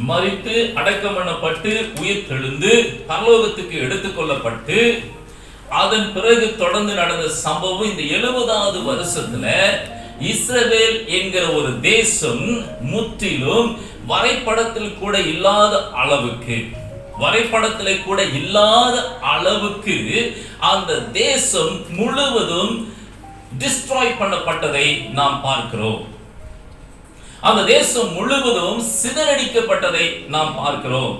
மரித்து அடக்கம் பண்ணப்பட்டு உயிர் தெழுந்து பரலோகத்துக்கு எடுத்துக்கொள்ளப்பட்டு அதன் பிறகு தொடர்ந்து நடந்த சம்பவம். இந்த 70வது வருஷத்துல இஸ்ரவேல் என்கிற ஒரு தேசம் முற்றிலும் வரைபடத்தில் கூட இல்லாத அளவுக்கு அந்த தேசம் முழுவதும் டிஸ்ட்ராய் பண்ணப்பட்டதை நாம் பார்க்கிறோம். அந்த தேசம் முழுவதும் சிதறடிக்கப்பட்டதை நாம் பார்க்கிறோம்.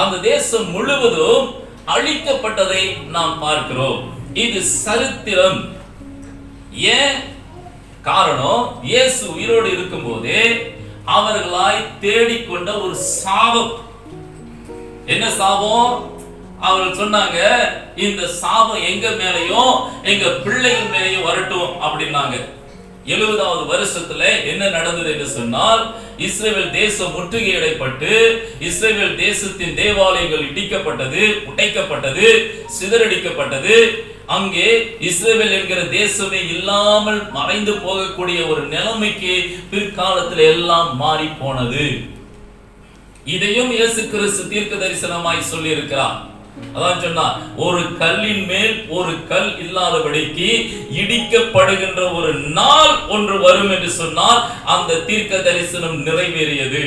அந்த தேசம் முழுவதும் அழிக்கப்பட்டதை நாம் பார்க்கிறோம். இது சரித்திரம். ஏன் காரணம்? இயேசு உயிரோடு இருக்கும் போதே அவர்களாய் தேடிக்கொண்ட ஒரு சாபம். என்ன சாபம்? அவர்கள் சொன்னாங்க, இந்த சாபம் எங்க மேலையும் எங்க பிள்ளைகள் மேலையும் வரட்டும் அப்படின்னாங்க. 70வது வருஷத்துல என்ன நடந்தது என்று சொன்னால், இஸ்ரவேல் தேசம் முற்றுகையிடப்பட்டு இஸ்ரவேல் தேசத்தின் தேவாலயங்கள் இடிக்கப்பட்டது, உடைக்கப்பட்டது, சிதறடிக்கப்பட்டது. அங்கே இஸ்ரவேல் என்கிற தேசமே இல்லாமல் மறைந்து போகக்கூடிய ஒரு நிலைமைக்கு பிற்காலத்தில் எல்லாம் மாறி போனது. இதையும் இயேசு கிறிஸ்து தீர்க்க தரிசனமாய் சொல்லி இருக்கிறார். அதான் சொன்னா, ஒரு கல்லின் மேல் ஒரு கல் இல்லாதபடிக்கு இடிக்கப்படுகின்ற ஒரு நாள் ஒன்று வரும் என்று சொன்னால் அந்த தீர்க்க தரிசனம் நிறைவேறியது.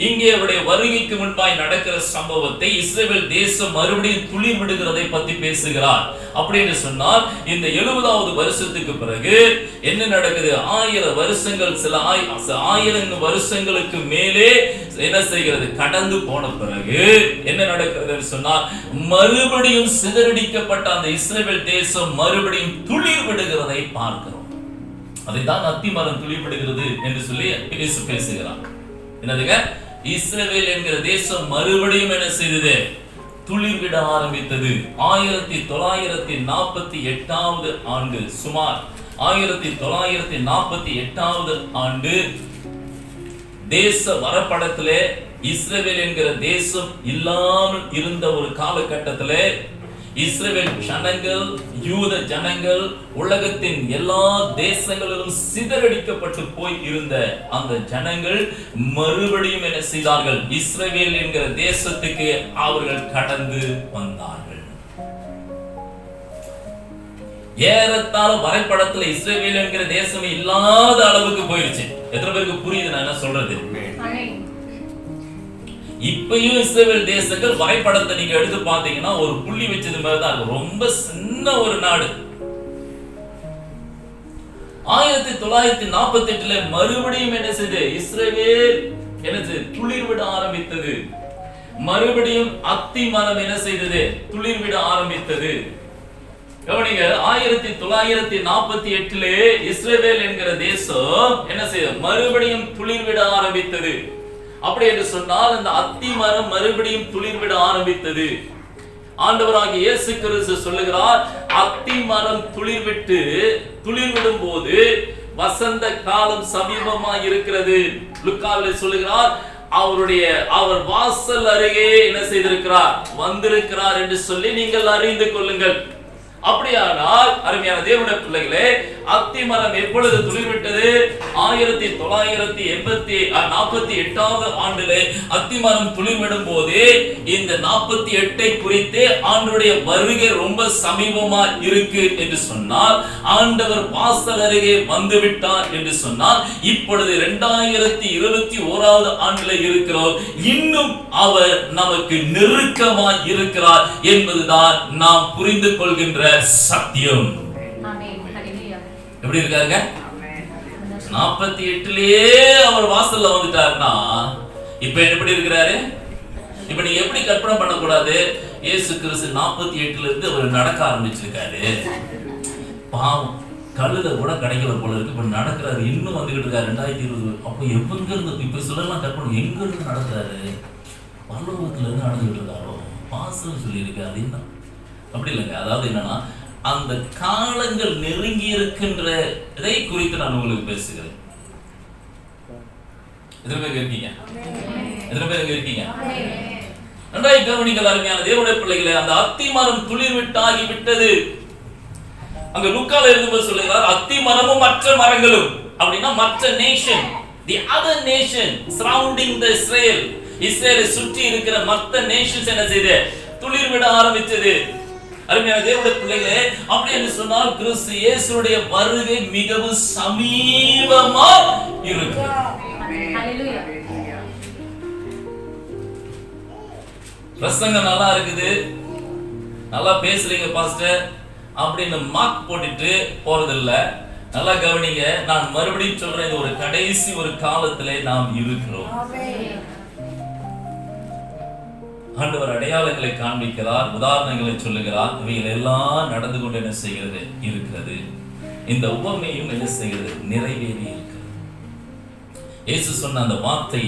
இங்கே அவருடைய வருகைக்கு முன்பாய் நடக்கிற சம்பவத்தை இஸ்ரவேல் தேசம் மறுபடியும் துளிர் விடுகிறதை பத்தி பேசுகிறார். அப்படி என்று சொன்னால், இந்த 70வது வருஷத்துக்கு பிறகு என்ன நடக்குது? 1000 வருஷங்கள், சில 1000 வருஷங்களுக்கு மேலே என்ன செய்கிறது? கடந்து போன பிறகு என்ன நடக்கிறது சொன்னால், மறுபடியும் சிதறடிக்கப்பட்ட அந்த இஸ்ரவேல் தேசம் மறுபடியும் துளிர் விடுகிறதை பார்க்கிறோம். அதைத்தான் அத்திமரம் துளிர் விடுகிறது என்று சொல்லி பேசுகிறார். என்னதுங்க? இஸ்ரவேல் என்கிற தேசம் மறுபடியும் என்ன செய்தது? துளிர் விட ஆரம்பித்தது. 1948வது ஆண்டு, சுமார் 1948வது ஆண்டு தேச வரைபடத்திலே இஸ்ரவேல் என்கிற தேசம் இல்லாமல் இருந்த ஒரு காலகட்டத்திலே இஸ்ரவேல் ஜனங்கள், யூத ஜனங்கள் உலகத்தின் எல்லா தேசங்களிலும் சிதறடிக்கப்பட்டு போய் இருந்த அந்த ஜனங்கள் மறுபடியும் என்ன செய்தார்கள்? இஸ்ரவேல் என்கிற தேசத்துக்கு அவர்கள் கடந்து வந்தார்கள். ஏறத்தாழ வரைபடத்துல இஸ்ரவேல் என்கிற தேசமே இல்லாத அளவுக்கு போயிடுச்சு. எத்தனை பேருக்கு புரியுது நான் என்ன சொல்றது? இப்பயும் இஸ்ரவேல் தேசங்கள் வரைபடத்தை நீங்க எடுத்து பாத்தீங்கன்னா ஒரு புள்ளி வச்சது மாதிரிதான் இருக்கும். ரொம்ப சின்ன ஒரு நாடு. 1948 மறுபடியும் என்ன செய்து? இஸ்ரவேல் என்ன செய்து? துளிர் விட ஆரம்பித்தது. மறுபடியும் அத்தி மரம் என்ன செய்தது? துளிர் விட ஆரம்பித்தது. கவனிங்க, 1948 இஸ்ரவேல் என்கிற தேசம் என்ன செய்தது? மறுபடியும் துளிர் விட ஆரம்பித்தது. அப்படி என்று சொன்னால் அந்த அத்தி மரம் மறுபடியும் துளிர் விட ஆரம்பித்தது. ஆண்டவராகிய இயேசு கிறிஸ்து சொல்லுகிறார், அத்தி மரம் துளிர் விடும் போது வசந்த காலம் சமீபமாய் இருக்கிறது. லூக்காவில் சொல்லுகிறார், அவர் வாசல் அருகே என்ன செய்திருக்கிறார்? வந்திருக்கிறார் என்று சொல்லி நீங்கள் அறிந்து கொள்ளுங்கள். அப்படியானால் அருமையான தேவனுடைய பிள்ளைகளே, அத்தி மரம் எப்பொழுது துளிர்விட்டது? 1948வது ஆண்டிலே அத்தி மரம் துளிர்விடும் போது இந்த 48 குறித்து ஆண்டவருடைய வருகை ரொம்ப சமீபமா இருக்கு என்று சொன்னால், ஆண்டவர் வாசல் அருகே வந்து விட்டார் என்று சொன்னால், இப்பொழுது 2021வது ஆண்டிலே இருக்கிறோம். இன்னும் அவர் நமக்கு நெருக்கமாய் இருக்கிறார் என்பதுதான் நாம் புரிந்து கொள்கின்ற சத்தியம். எப்படி இருக்காருங்க? 48 அவர் வாசல்ல வந்துட்டாருன்னா இப்ப எப்படி இருக்கிறாரு? இப்ப நீங்க எப்படி கற்பனை பண்ணக்கூடாது? இயேசு கிறிஸ்து 48 இருந்து அவர் நடக்க ஆரம்பிச்சிருக்காரு. பாவம், கழுத கூட கிடைக்கல போல இருக்கு. இப்ப நடக்கிறாரு, இன்னும் வந்துகிட்டு இருக்காரு 2020. அப்ப எங்க இருந்து இப்ப சொல்லலாம் கற்பனை, எங்க இருந்து நடக்கிறாரு? பரலோகத்துல இருந்து நடந்துகிட்டு இருக்காரோ? பாசம் சொல்லி இருக்கு. அது என்ன அப்படி இல்லைங்க. அதாவது என்னன்னா, அந்த காலங்கள் நெருங்கி இருக்கின்றதை குறித்து நான் உங்களுக்கு பேசுகிறேன். எத்தனை பேர் இருக்கீங்க? எத்தனை பேர் இருக்கீங்க? நன்றாய் கவனிங்கள் அருமையான தேவனுடைய பிள்ளைகளே. அந்த அத்தி மரம் துளிர் விட்டாகி விட்டது. அங்க லூக்கால இருக்கும்போது சொல்லுகிறார், அத்தி மரமும் மற்ற மரங்களும் அப்படின்னா மற்ற nation, the other nation surrounding the Israel, இஸ்ரேலை சுற்றி இருக்கிற மற்ற நேஷன்ஸ் என்ன செய்து துளிர் விட ஆரம்பிச்சது. அருமையான தேவனுடைய பிள்ளைகளே, அப்படி என்று சொன்னால் கிறிஸ்து இயேசுடைய வருகை மிகவும் சமீபமா இருக்கு. ஹalleluya. பிரசங்கம் நல்லா இருக்குது, நல்லா பேசுறீங்க பாஸ்டர் அப்படின்னு மார்க் போட்டுட்டு போறதில்ல. நல்லா கவனிங்க, நான் மறுபடியும் சொல்றேன், இது ஒரு கடைசி ஒரு காலத்திலே நாம் இருக்கிறோம். ஆண்டவர் அடையாளங்களை காண்பிக்கிறார், உதாரணங்களை சொல்லுகிறார். இவைகள் எல்லாம் நடந்து கொண்டு என்ன செய்கிறது இருக்கிறது. இந்த உவமையும் என்ன செய்கிறது நிறைவேறி இருக்கிறது. இயேசு சொன்ன அந்த வார்த்தை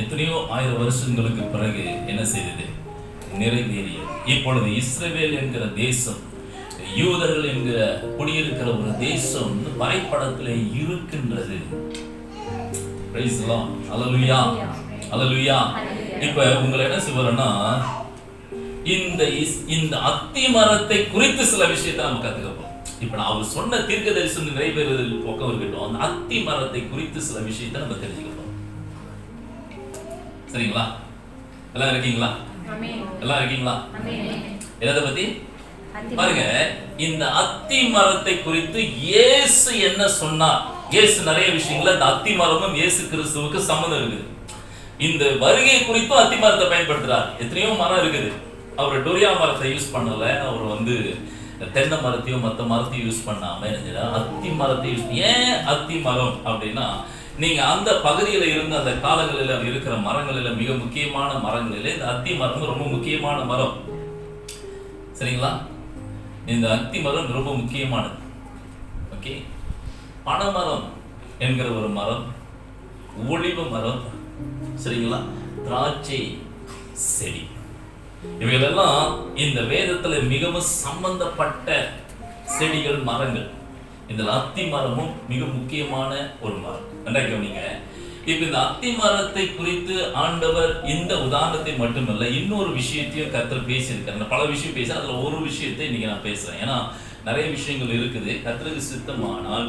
எத்தனையோ 1000 வருஷங்களுக்கு பிறகு என்ன செய்தது நிறைவேறியது. இப்பொழுது இஸ்ரவேல் என்கிற தேசம், யூதர்கள் என்கிற குடியிருக்கிற ஒரு தேசம் வரைபடத்திலே இருக்கின்றது. Praise the Lord. ஹalleluya, ஹalleluya. இப்ப உங்களை என்ன சொல்றேன்னா, இந்த அத்தி மரத்தை குறித்து சில விஷயத்தை நம்ம கத்துக்கப்போம். இப்ப நான் அவர் சொன்ன தீர்க்க தரிசனம் நிறைவேறுவதில் பக்கம் இருக்கட்டும், அந்த அத்தி மரத்தை குறித்து சில விஷயத்தை நம்ம தெரிஞ்சுக்கப்போம். சரிங்களா? எல்லாம் இருக்கீங்களா? எல்லாம் இருக்கீங்களா? எதை பத்தி பாருங்க. இந்த அத்தி மரத்தை குறித்து இயேசு என்ன சொன்னார்? இயேசு நிறைய விஷயங்கள இந்த அத்தி மரமும் இயேசு கிறிஸ்துவுக்கு சம்பந்தம் இருக்குது. இந்த வருகை குறித்தும் அத்தி மரத்தை பயன்படுத்துறார். எத்தனையோ மரம் இருக்குது. அவர் டொரியா மரத்தை யூஸ் பண்ணல, அவர் தென்னை மரத்தையும் மற்ற மரத்தையும் யூஸ் பண்ணாம அத்தி மரத்தை யூஸ். ஏன் அத்தி மரம் அப்படின்னா, நீங்க அந்த பகுதியில இருந்த அந்த காலங்களில் இருக்கிற மரங்களில் மிக முக்கியமான மரங்களில் இந்த அத்தி மரம் ரொம்ப முக்கியமான மரம். சரிங்களா? இந்த அத்தி மரம் ரொம்ப முக்கியமானது. ஓகே, பனைமரம் என்கிற ஒரு மரம், ஒலிவ மரம், சரிங்களா, திராட்சை செடி, இவைகளெல்லாம் இந்த வேதத்துல மிகவும் சம்பந்தப்பட்ட செடிகள், மரங்கள். இதுல அத்தி மரமும் மிக முக்கியமான ஒரு மரம். கவனிங்க. இப்ப இந்த அத்தி மரத்தை குறித்து ஆண்டவர் இந்த உதாரணத்தை மட்டுமல்ல, இன்னொரு விஷயத்தையும் கர்த்தர் பேசியிருக்காரு. பல விஷயம் பேச, அதுல ஒரு விஷயத்தை இன்னைக்கு நான் பேசுறேன். ஏன்னா நிறைய விஷயங்கள் இருக்குது. கர்த்தருக்கு சித்தமானால்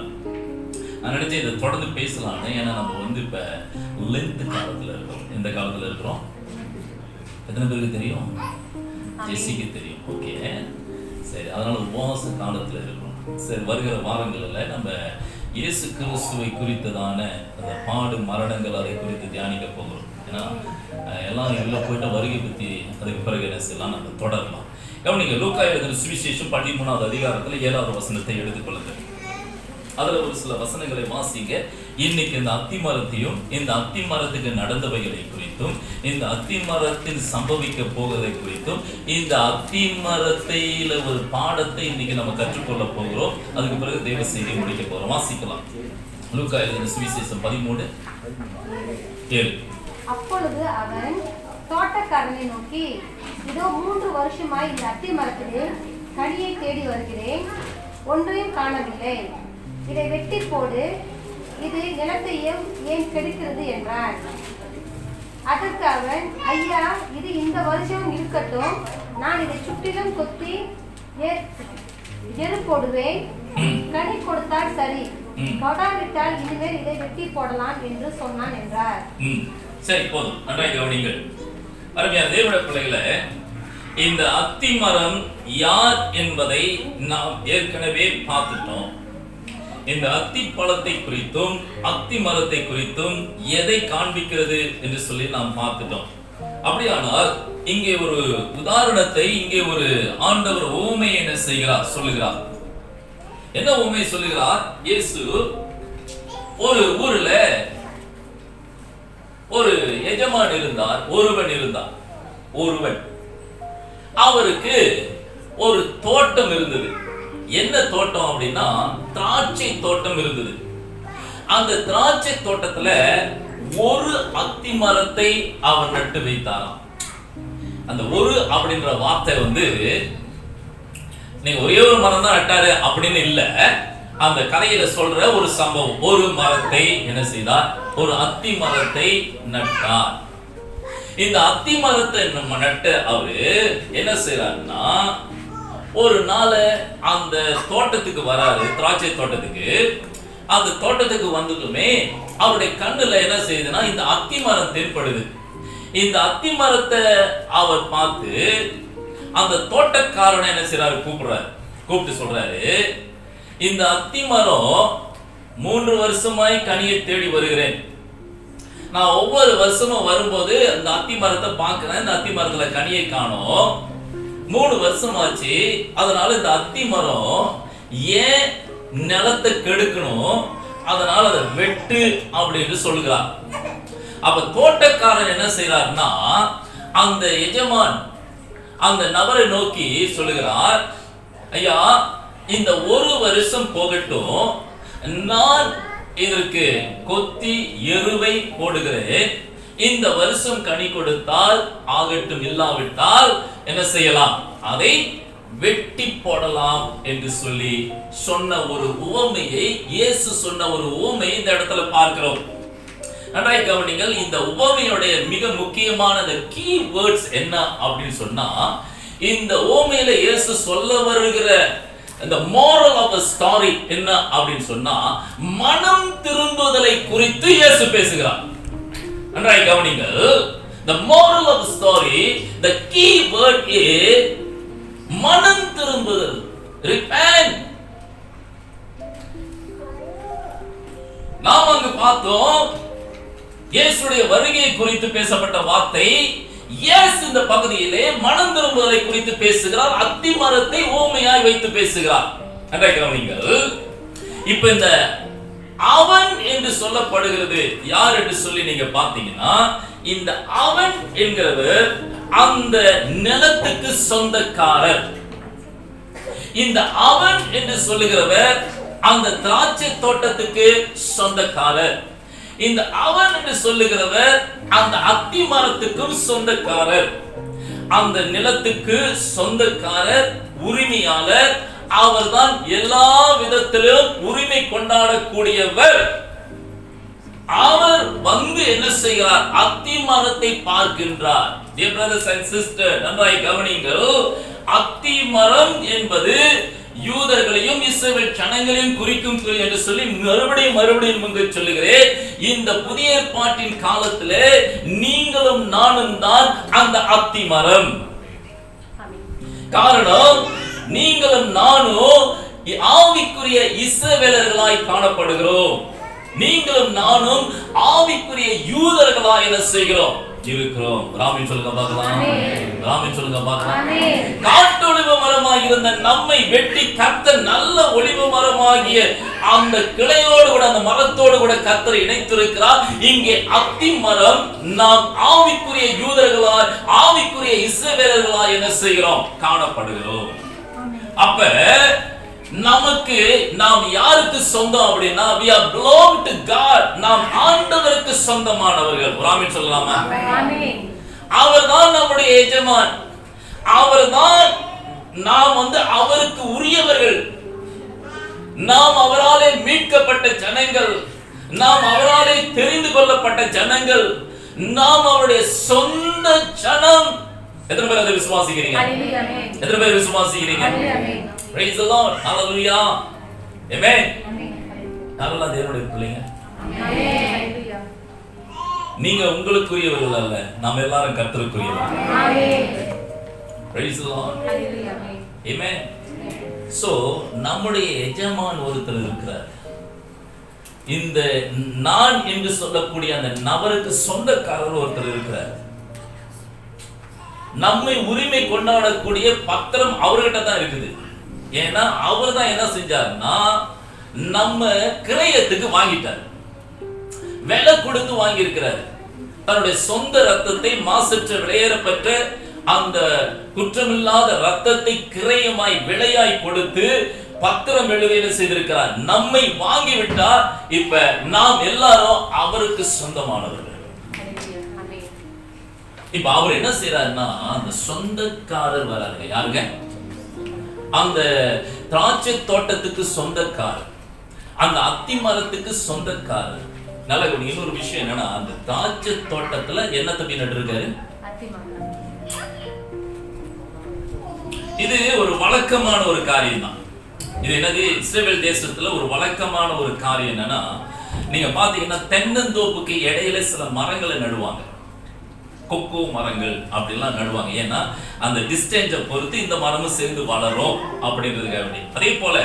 நான் நினைச்சேன் இதை தொடர்ந்து பேசலான்னு. ஏன்னா நம்ம இப்ப லென்த் காலத்துல இருக்கிறோம். எந்த காலத்துல இருக்கிறோம்? எத்தனை பேருக்கு தெரியும்? ஜெசிக்கு தெரியும். ஓகே, சரி. அதனால உபவாச காலத்துல இருக்கிறோம். சரி, வருகிற வாரங்களில் நம்ம இயேசு கிறிஸ்துவை குறித்ததான அந்த பாடு மரணங்கள் அதை குறித்து தியானிக்க போகிறோம். ஏன்னா எல்லாம் எல்லாம் போயிட்டு வருகை பற்றி அதுக்கு பிறகு என்ன செய்யலாம், நம்ம தொடரலாம். கவனிங்க, லூக்கா எழுதின சுவிசேஷம் 13வது அதிகாரத்தில் 7வது வசனத்தை எடுத்துக்கொள்ளுங்கள். அதுல ஒரு சில வசனங்களை வாசிங்க. இன்னைக்கு இந்த அத்தி மரத்தையும் இந்த அத்தி மரத்துக்கு நடந்தவைகளை குறித்தும் இந்த அத்தி மரத்தில் சம்பவிக்க போவதை குறித்தும் இந்த அத்தி மரத்தில ஒரு பாடத்தை இன்னைக்கு நம்ம கற்றுக்கொள்ள போகிறோம். அதுக்கு பிறகு தேவ செய்தியை முடிக்க போறோம். வாசிக்கலாம். லூக்கா எழுதின சுவிசேஷம் 13:7. அப்பொழுது அவன் தோட்டக்காரனை நோக்கி, இதோ 3 வருஷமாய் இந்த அத்தி மரத்திலே கனியை தேடி வருகிறேன், ஒன்றையும் காணவில்லை. இதை வெட்டி போடு, இது நிலத்தையும் ஏன் கெடுக்கிறது என்றான். அதற்கு அவன், ஐயா, இது இந்த வருஷம் இருக்கட்டும், நான் இதை சுற்றிலும் கொத்தி எரு போடுவேன், கனி கொடுத்தால் சரி, கொடாவிட்டால் இனிமேல் இதை வெட்டி போடலாம் என்று சொன்னான் என்றார். சரி, போதும். நன்றாக கவனிங்கள். அருமையான தேவனுடைய பிள்ளைகளே, இந்த அத்தி மரம் யார் என்பதை நாம் ஏற்கனவே பார்த்துட்டோம். இந்த அத்தி பழத்தை குறித்தும் அத்தி மரத்தை குறித்தும் எதை காண்பிக்கிறது என்று சொல்லி நாம் பார்த்துட்டோம். அப்படியானால் இங்கே ஒரு உதாரணத்தை, இங்கே ஒரு ஆண்டவர் உவமையை என்ன செய்கிறார், சொல்லுகிறார். என்ன உவமை சொல்லுகிறார்? இயேசு ஒரு ஊர்ல ஒரு எஜமான் இருந்தார், ஒருவன் இருந்தார். அவருக்கு ஒரு தோட்டம் இருந்தது. என்ன தோட்டம் அப்படின்னா திராட்சை தோட்டம் இருந்தது. அந்த திராட்சை தோட்டத்துல ஒரு அத்தி மரத்தை அவர் நட்டு வைத்தாராம். அந்த ஒரு அப்படின்ற வார்த்தை நீங்க ஒரே ஒரு மரம் தான் நட்டாரு அப்படின்னு இல்ல, அந்த கதையில சொல்ற ஒரு சம்பவம். ஒரு மரத்தை என்ன செய்தார்? ஒரு அத்தி மரத்தை நட்டார். இந்த அத்தி மரத்தை நட்ட அவரு என்ன செய்யறாருன்னா, ஒரு நாள் அந்த தோட்டத்துக்கு வராரு, திராட்சை தோட்டத்துக்கு. அந்த தோட்டத்துக்கு வந்துட்டுமே அவருடைய கண்ணுல என்ன செய்யுதுன்னா இந்த அத்தி மரம் தென்படுது. இந்த அத்தி மரத்தை அவர் பார்த்து அந்த தோட்டக்காரனை என்ன செய்யறாரு? கூப்பிட்டு சொல்றாரு, இந்த அத்தி மரம் 3 வருஷமாய் கனியை தேடி வருகிறேன். நான் ஒவ்வொரு வருஷமும் வரும்போது அந்த அத்தி மரத்தை பார்க்கிறேன், இந்த அத்தி மரத்துல கனியை காணோம். 3 வருஷம் ஆச்சு. அதனால இந்த அத்தி மரம் ஏன் நிலத்தை கெடுக்கணும், அதனால அதை வெட்டு அப்படின்னு சொல்லுகிறார். அப்ப தோட்டக்காரன் என்ன செய்யறாருன்னா, அந்த எஜமான் அந்த நபரை நோக்கி சொல்லுகிறார், ஐயா இந்த 1 வருஷம் போகட்டும், நான் இதற்கு கொத்தி எருவை போடுகிறேன். இந்த வருஷம் கனி கொடுத்தால் ஆகட்டும், இல்லாவிட்டால் என்ன செய்யலாம்? அதை வெட்டி போடலாம் என்று சொல்லி சொன்ன ஒரு உவமையை, இயேசு சொன்ன ஒரு உவமையை இந்த இடத்துல பார்க்கிறோம். நன்றாய் கவனிங்கள். இந்த உவமையுடைய மிக முக்கியமான கீ வேர்ட்ஸ் என்ன அப்படின்னு சொன்னா, இந்த உவமையில இயேசு சொல்ல வருகிற இந்த moral of the story என்ன அப்படின்னு சொன்னா, மனம் திரும்புதலை குறித்து இயேசு பேசுகிறார். நன்றாய் கவனிங்கள். The moral of the story, the key word is மனம் திரும்புதல். Repent. நாம் அங்கு பார்த்தோம், இயேசுடைய வருகை குறித்து பேசப்பட்ட வார்த்தை. இயேசு இந்த பகுதியிலே மனம் திரும்புதலை குறித்து பேசுகிறார். அத்தி மரத்தை ஓமையாய் வைத்து பேசுகிறார். கவனிங்கள். இப்ப இந்த அவன் என்று சொல்லப்படுகிறது யார் என்று சொல்லி நீங்க பார்த்தீங்கன்னா, இந்த அவன் என்கிறவர் அந்த நிலத்துக்கு சொந்தக்காரர். இந்த அவன் என்று சொல்லுகிறவர் அந்த திராட்சை தோட்டத்துக்கு சொந்தக்காரர். இந்த அவன் என்று சொல்லுகிறவர் அந்த அத்தி மரத்துக்கும் சொந்தக்காரர். அந்த நிலத்துக்கு சொந்தக்காரர், உரிமையாளர். அவர்தான் எல்லா விதத்திலும் உரிமை கொண்டாடக்கூடியவர். அவர் என்ன செய்கிறார்? அத்தி மரத்தை பார்க்கின்றார். Dear brothers and sisters, நன்றாய் கவனிங்கள். அத்தி மரம் என்பது யூதர்களையும் இஸ்ரவேல் ஜனங்களையும் குறிக்கும் என்று சொல்லி மறுபடியும் இங்கு சொல்லுகிறேன். இந்த புதிய ஏற்பாட்டின் காலத்திலே நீங்களும் நானும் தான் அந்த அத்தி மரம். காரணம், நீங்களும் நானும் ஆவிக்குரிய இஸ்ரவேலர்களாய் காணப்படுகிறோம். நீங்களும் நானும் ஆவிக்குரிய யூதர்களாய் என்ன செய்கிறோம்? இருக்கிறோம். ராமின் சொல்லுங்க பார்க்கலாம். ராமின் சொல்லுங்க பார்க்கலாம். காட்டு ஒலிவ மரமாக இருந்த நம்மை வெட்டி கர்த்தர் நல்ல ஒலிவ மரமாகிய அந்த கிளையோடு கூட, அந்த மரத்தோடு கூட கர்த்தர் இணைத்திருக்கிறார். இங்கே அத்தி மரம் நாம் ஆவிக்குரிய யூதர்களாய், ஆவிக்குரிய இஸ்ரவேலர்களாய் என்ன செய்கிறோம்? காணப்படுகிறோம். அப்ப நமக்கு நாம் யாருக்கு சொந்தம் அப்படின்னா, we are belong to God. நாம் ஆண்டவருக்கு சொந்தமானவர்கள். ஆமென் சொல்லலாமா? ஆமென். அவர்தான் நம்முடைய எஜமான். அவர்தான் நாம் அவருக்கு உரியவர்கள். நாம் அவராலே மீட்கப்பட்ட ஜனங்கள். நாம் அவராலே தெரிந்து கொள்ளப்பட்ட ஜனங்கள். நாம் அவருடைய சொந்த ஜனம். எத்தனை பேர் அதை விசுவாசிக்கிறீங்க? எத்தனை பேர் விசுவாசிக்கிறீங்க? Praise the Lord. Hallelujah. Amen. நாமெல்லாம் தேவனுடைய பிள்ளைங்க. நீங்க உங்களுக்குரியவர்கள் அல்ல, நாம் எல்லாரும் கர்த்தருக்குரியவர்கள். Praise the Lord. Amen. So நம்முடைய எஜமான் ஒருத்தர் இருக்கிறார். இந்த நான் என்று சொல்லக்கூடிய அந்த நபருக்கு சொந்தக்காரர் ஒருத்தர் இருக்கிறார். நம்மை உரிமை கொண்டாடக்கூடிய பத்திரம் அவர்கிட்ட தான் இருக்குது. ஏன்னா அவர் தான் என்ன செஞ்சாருன்னா, நம்ம கிரயத்துக்கு வாங்கிட்டார், விலை கொடுத்து வாங்கி இருக்கிறார். தன்னுடைய சொந்த ரத்தத்தை மாசற்ற விலையேறப்பட்ட அந்த குற்றமில்லாத ரத்தத்தை கிரயமாய் விலையாய் கொடுத்து பத்திரம் எழுதி செய்திருக்கிறார். நம்மை வாங்கிவிட்டார். இப்ப நாம் எல்லாரும் அவருக்கு சொந்தமானவர்கள். இப்ப அவர் என்ன செய்யறாருன்னா, அந்த சொந்தக்காரர் வராருங்க. யாருங்க? அந்த திராட்சை தோட்டத்துக்கு சொந்தக்காரர், அந்த அத்தி மரத்துக்கு சொந்தக்காரர். நல்ல இன்னொரு விஷயம் என்னன்னா, அந்த திராட்சை தோட்டத்துல என்ன தம்பி நட்டு இருக்காரு? இது ஒரு வழக்கமான ஒரு காரியம் தான். இது என்னது? இஸ்ரவேல் தேசத்துல ஒரு வழக்கமான ஒரு காரியம் என்னன்னா, நீங்க பாத்தீங்கன்னா தென்னந்தோப்புக்கு இடையில சில மரங்களை நடுவாங்க. கொக்கோ மரங்கள் அப்படிலாம் நடுவாங்க. ஏன்னா அந்த டிஸ்டன்ஸை பொறுத்து இந்த மரமும் சேர்ந்து வளரும் அப்படின்றதுக்காக. அதே போல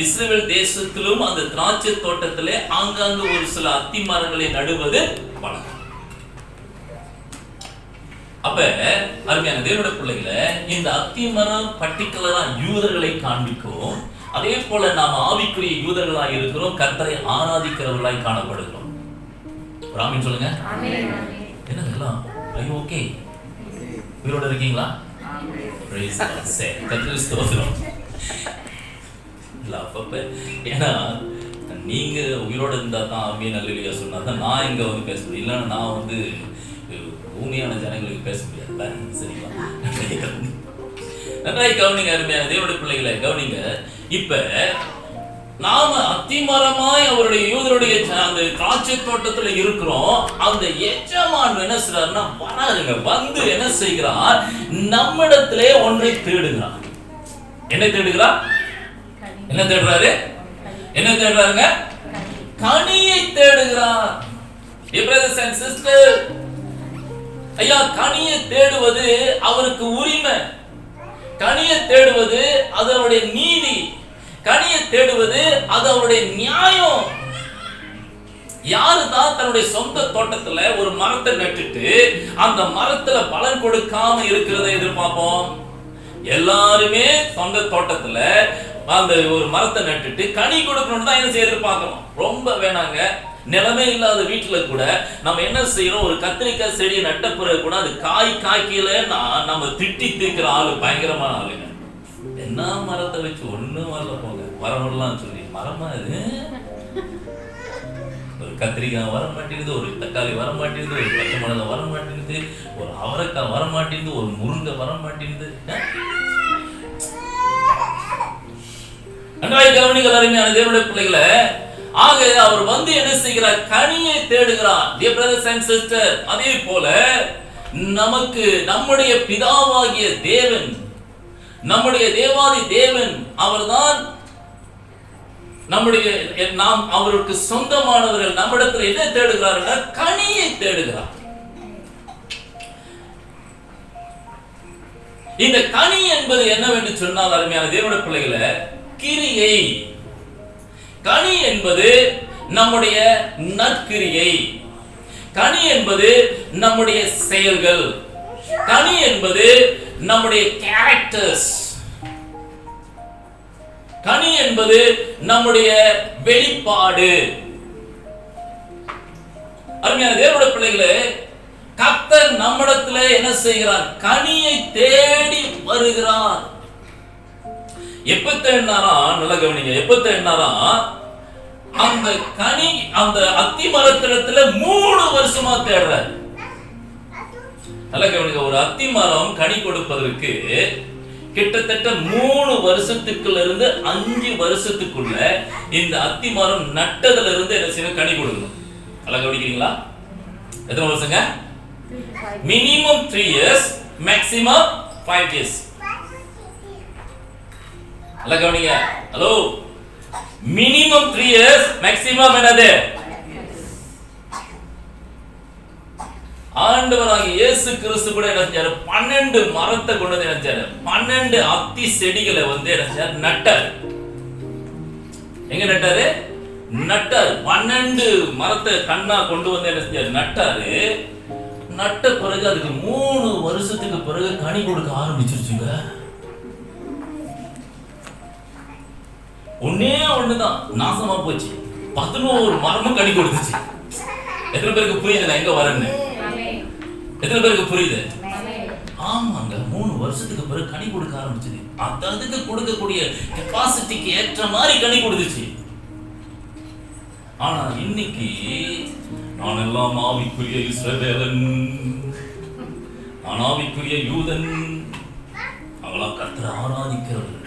இஸ்ரவேல் தேசத்திலும் அந்த திராட்சை தோட்டத்திலே ஆங்காங்கு ஒரு சில அத்தி மரங்களை நடுவது வழக்கம். அப்ப அருமையான தேவனுடைய பிள்ளைகளை, இந்த அத்தி மரம் பர்டிகுலரா யூதர்களை காண்பிக்கும். அதே போல நாம் ஆவிக்குரிய யூதர்களாய் இருக்கிறோம், கர்த்தரை ஆராதிக்கிறவர்களாய் காணப்படுகிறோம். ஆமென் சொல்லுங்க. என்னங்கெல்லாம் ஓகே, உயிரோட இருக்கீங்களா? ஏன்னா நீங்க உயிரோட இருந்தா தான் ஆமே நல்ல சொன்னா தான் நான் இங்க வந்து பேச முடியும். இல்லைன்னா நான் வந்து பூமியான ஜனங்களுக்கு பேச முடியாதுல்ல. சரிங்களா? நன்றாய் கவனிங்க அருமையான தேவனுடைய பிள்ளைகளை கவனிங்க. இப்ப நாம அத்திமரமாய் அவருடைய யூதருடைய அந்த திராட்சை தோட்டத்துல இருக்கிறோம். அந்த எஜமான் என்ன செய்றாருன்னா, வராருங்க. வந்து என்ன செய்கிறார்? நம்மிடத்திலே ஒன்றை தேடுகிறார். என்ன தேடுகிறார்? என்ன தேடுறாரு? என்ன தேடுறாருங்க? கனியை தேடுகிறார். brothers and sisters, ஐயா, கனியை தேடுவது அவருக்கு உரிமை. கனியை தேடுவது அது அவருடைய நீதி. கனியை தேடுவது அது அவருடைய நியாயம். யாரு தான் தன்னுடைய சொந்த தோட்டத்துல ஒரு மரத்தை நட்டுட்டு அந்த மரத்துல பலன் கொடுக்காம இருக்கிறதை எதிர்பார்ப்போம்? எல்லாருமே சொந்த தோட்டத்துல அந்த ஒரு மரத்தை நட்டுட்டு கனி கொடுக்கணும்னு தான் என்ன செய்ய எதிர்பார்க்கிறோம். ரொம்ப வேணாங்க, நிலமே இல்லாத வீட்டுல கூட நம்ம என்ன செய்யறோம்? ஒரு கத்திரிக்காய் செடியை நட்ட பிறகு கூட அது காய்க்கலன்னா நம்ம திட்டி தீர்க்கிற ஆளு பயங்கரமான ஆளுங்க. என்ன மரத்தை வச்சு ஒண்ணும் வரல போங்க, வரலாம் சொல்லி மரமா இது. ஒரு கத்திரிக்காய் வர மாட்டேங்குது, ஒரு தக்காளி வர மாட்டேங்குது, ஒரு பச்சை மிளகாய் வர மாட்டேங்குது, ஒரு அவரைக்காய் வர மாட்டேங்குது, ஒரு முருங்கை வர மாட்டேங்குது. நன்றாய் கவனிங்கள் அருமையான தேவனுடைய பிள்ளைகளை. ஆக அவர் வந்து என்ன செய்கிறார்? கனியை தேடுகிறார். dear brothers and sisters, அதே போல நமக்கு நம்முடைய பிதாவாகிய தேவன், நம்முடைய தேவாதி தேவன், அவர்தான் நம்முடைய நாம் அவருக்கு சொந்தமானவர்கள். நம்மிடத்தில் என்ன தேடுகிறார்? கனியை தேடுகிறார். இந்த கனி என்பது என்னவென்று சொன்னால் அருமையான தேவனுடைய பிள்ளைகளை, கிரியை. கனி என்பது நம்முடைய நற்கிரியை. கனி என்பது நம்முடைய செயல்கள். கனி என்பது நம்முடைய கேரக்டர்ஸ். கனி என்பது நம்முடைய வெளிப்பாடு. அருமையான தேவனுடைய பிள்ளைகளே, கர்த்தர் நம்மிடத்திலே என்ன செய்கிறார்? கனியை தேடி வருகிறார். எப்ப தேடினாரா? நல்ல கவனிங்க. எப்ப தேடினாரா? அந்த கனி அந்த அத்தி மரத்திடத்துல 3 வருஷமா தேடுறார். நல்ல கவனிங்க. ஒரு அத்தி மரம் கனி கொடுப்பதற்கு கிட்டத்தட்ட 3 வருஷத்துக்குள்ள இருந்து 5 வருஷத்துக்குள்ள இந்த அத்தி மரம் நட்டதுல இருந்து என்ன செய்யணும்? கனி கொடுக்கணும். நல்லா கவனிக்கிறீங்களா? எத்தனை வருஷங்க? Minimum 3 years, maximum 5 years. நல்லா கவனிங்க. ஹலோ, மினிமம் 3 years, மேக்ஸிமம் என்னது? ஆண்டவராகிய இயேசு கிறிஸ்து கூட என்ன செஞ்சாரு? 12 மரத்தை கொண்டு வந்து என்ன செஞ்சாரு? 12 அத்தி செடிகளை வந்து என்ன செஞ்சாரு? நட்டாரு. எங்க நட்டாரு? நட்டாரு. 12 மரத்தை கண்ணா கொண்டு வந்து என்ன செஞ்சாரு? நட்டாரு. நட்ட பிறகு அதுக்கு 3 வருஷத்துக்கு பிறகு கனி கொடுக்க ஆரம்பிச்சிருச்சுங்க. ஒன்னே ஒண்ணுதான் நாசமா போச்சு. 11 மரமும் கனி கொடுத்துச்சு. எத்தனை பேருக்கு புரியுது நான் எங்க வரேன்னு? எத்தனை பேருக்கு புரியுது? ஆமாங்க, 3 வருஷத்துக்கு பிறகு கனி கொடுக்க ஆரம்பிச்சது. அதுக்கு கொடுக்கக்கூடிய கெப்பாசிட்டிக்கு ஏற்ற மாதிரி கனி கொடுத்துச்சு. ஆனா இன்னைக்கு நான் எல்லாம் ஆவிக்குரிய இஸ்ரவேலன், நான் ஆவிக்குரிய யூதன், அவளா கர்த்தரை ஆராதிக்கிறவர்கள்.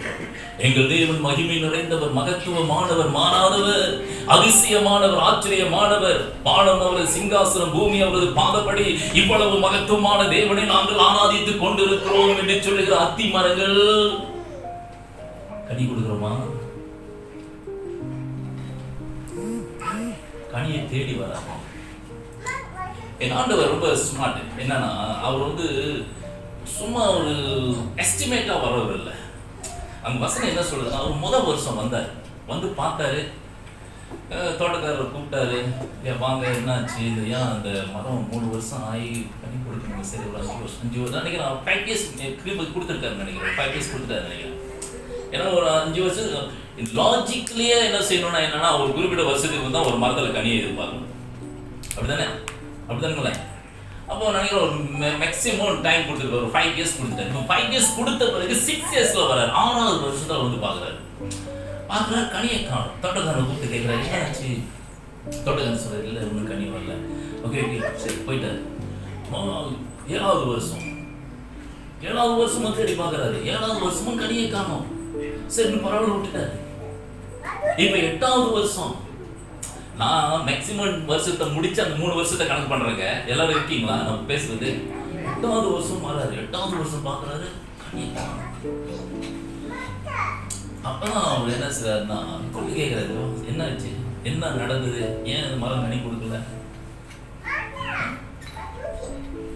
எங்கள் தேவன் மகிமை நிறைந்தவர், மகத்துவமானவர், மாறாதவர், அதிசயமானவர், ஆச்சரியமானவர், வானம் அவரது சிங்காசனம், பூமி அவரது பாதப்படி, இவ்வளவு மகத்துவமான தேவனை நாங்கள் ஆராதித்துக் கொண்டிருக்கிறோம் என்று சொல்லுகிற அத்தி மரங்கள் கனி கொடுக்கிறோமா? கனியை தேடி வராங்க. என் ஆண்டவர் ரொம்ப ஸ்மார்ட். என்னன்னா, அவர் சும்மா ஒரு எஸ்டிமேட்டா வரவர் இல்லை. அந்த வசனம் என்ன சொல்றதுன்னா, அவர் முதல் வருஷம் வந்தார், வந்து பார்த்தாரு, தோட்டக்காரர் கூப்பிட்டாரு, வாங்க என்னாச்சு, இது ஏன் அந்த மரம் 3 வருஷம் ஆகி கனி கொடுக்கணும், சரி ஒரு 5 வருஷம் நினைக்கிறேன் 5 இயர்ஸ் கொடுத்துருக்காரு நினைக்கிறேன், 5 இயர்ஸ் கொடுத்துட்டாரு நினைக்கிறேன். ஏன்னா ஒரு 5 வருஷம் லாஜிக்லயே என்ன செய்யணும்னா, என்னன்னா ஒரு குறிப்பிட்ட வருஷத்துக்கு தான் ஒரு மரத்தில் கனியை எதிர்பார்க்கணும். அப்படிதானே? அப்படிதானுங்களே? அப்போ நினைக்கிறேன் ஒரு மேக்ஸிமம் டைம் கொடுத்துருக்காரு, ஒரு 5 இயர்ஸ் கொடுத்துட்டாரு. 5 இயர்ஸ் கொடுத்த பிறகு 6 இயர்ஸ்ல வர்றாரு, 6வது வருஷத்துல வந்து பார்க்குறாரு. பார்க்குறாரு, கனியை காணும். தோட்டக்காரனை கூப்பிட்டு கேட்குறாரு, என்னாச்சு? தோட்டக்காரன் சொல்றாரு, இல்லை ஒன்றும் கனி வரல. ஓகே சரி போயிட்டாரு. 7வது வருஷம் வந்து தேடி பார்க்குறாரு, 7வது வருஷமும் கனியை காணும். சரி பரவாயில்ல விட்டுட்டாரு. இப்போ 8வது வருஷம், நான் மேக்சிமம் வருஷத்தை முடிச்சு அந்த 3 வருஷத்தை கணக்கு பண்றேங்க. எல்லாரும் இருக்கீங்களா? நம்ம பேசுறது 8வது வருஷம் மாறாரு. 8வது வருஷம் பாக்குறாரு, கனி காணோம். அப்பதான் அவர் என்ன செய்றாருன்னா, கொண்டு கேட்கிறாரு, என்ன ஆச்சு, என்ன நடந்தது, ஏன் அந்த மரம் கனி கொடுக்கல?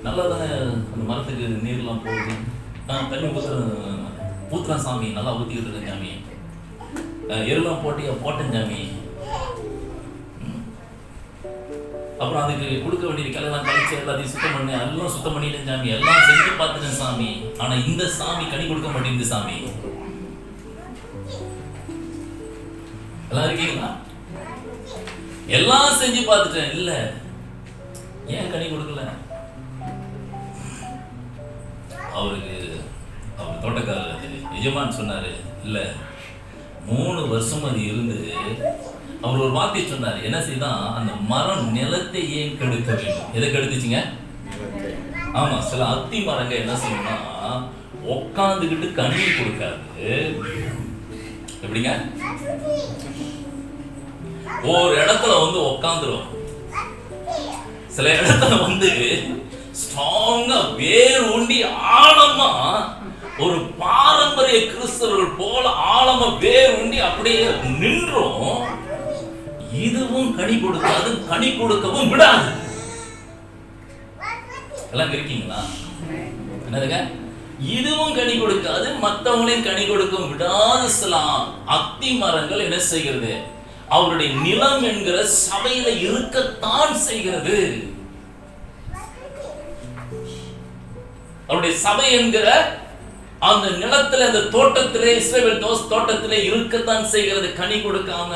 நல்லா தானே அந்த மரத்துக்கு நீர்லாம் போகுது, தண்ணி ஊத்துறான் சாமி, நல்லா ஊத்திக்கிட்டு இருக்கேன் சாமி, எருலாம் போட்டேன் சாமி. அப்புறம் அதுக்கு கொடுக்க வேண்டிய கிளையெல்லாம் கழிச்சு எல்லாத்தையும் சுத்தம் பண்ணேன், எல்லாம் சுத்தம் பண்ணிட்டேன் சாமி, எல்லாம் செஞ்சு பார்த்துட்டேன் சாமி. ஆனா இந்த சாமி கனி கொடுக்க மாட்டேங்குது சாமி. எல்லாம் இருக்கீங்களா? எல்லாம் செஞ்சு பார்த்துட்டேன், இல்ல ஏன் கனி கொடுக்கல? அவர் தோட்டக்காரர் எஜமான் சொன்னாரு, இல்ல 3 வருஷம் அது இருந்து அவர் ஒரு வார்த்தை சொன்னார். என்ன செய்தான், அந்த மரம் நிலத்தை ஏன் கெடுக்க வேண்டும்? எதை கெடுத்துச்சுங்க? ஆமா, சில அத்தி மரங்க என்ன செய்யணும்னா, உட்காந்துக்கிட்டு கனி கொடுக்காது. எப்படிங்க? ஒரு இடத்துல உட்காந்துரும், சில இடத்துல ஸ்ட்ராங்கா வேர் ஊண்டி ஆழமா ஒரு பாரம்பரிய கிறிஸ்தவர்கள் போல ஆழமா வேர் ஊண்டி அப்படியே நின்றோம். இதுவும் கனி கொடுக்காது, கனி கொடுக்கவும் விடாது. எல்லாம் இருக்கீங்களா? என்னதுங்க? இதுவும் கனி கொடுக்காது, மற்றவங்களையும் கனி கொடுக்கவும் விடாது. சில அத்தி மரங்கள் என்ன செய்கிறது? அவருடைய நிலம் என்கிற சபையில இருக்கத்தான் செய்கிறது. அவருடைய சபை என்கிற அந்த நிலத்துல, அந்த தோட்டத்திலே, இஸ்ரவேல் தோட்டத்திலே இருக்கத்தான் செய்கிறது, கனி கொடுக்காம.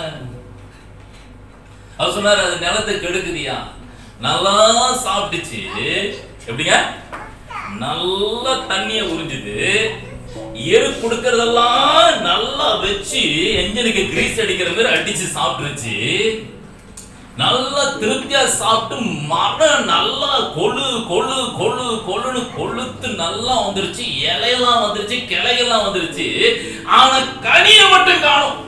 அவர் சொன்னாரு, அது நிலத்தை கெடுக்குதியா? நல்லா சாப்பிட்டுச்சு, எப்படிங்க? நல்லா தண்ணிய உறிஞ்சுது, எரு கொடுக்கறதெல்லாம் நல்லா வச்சு என்ஜினுக்கு கிரீஸ் அடிக்கிற மாதிரி அடிச்சு சாப்பிட்டுருச்சு. நல்லா திருப்தியா சாப்பிட்டு மரம் நல்லா கொழுன்னு கொழுத்து நல்லா வந்துருச்சு, இலையெல்லாம் வந்துருச்சு, கிளையெல்லாம் வந்துருச்சு. ஆனா கனியை மட்டும் காணும்.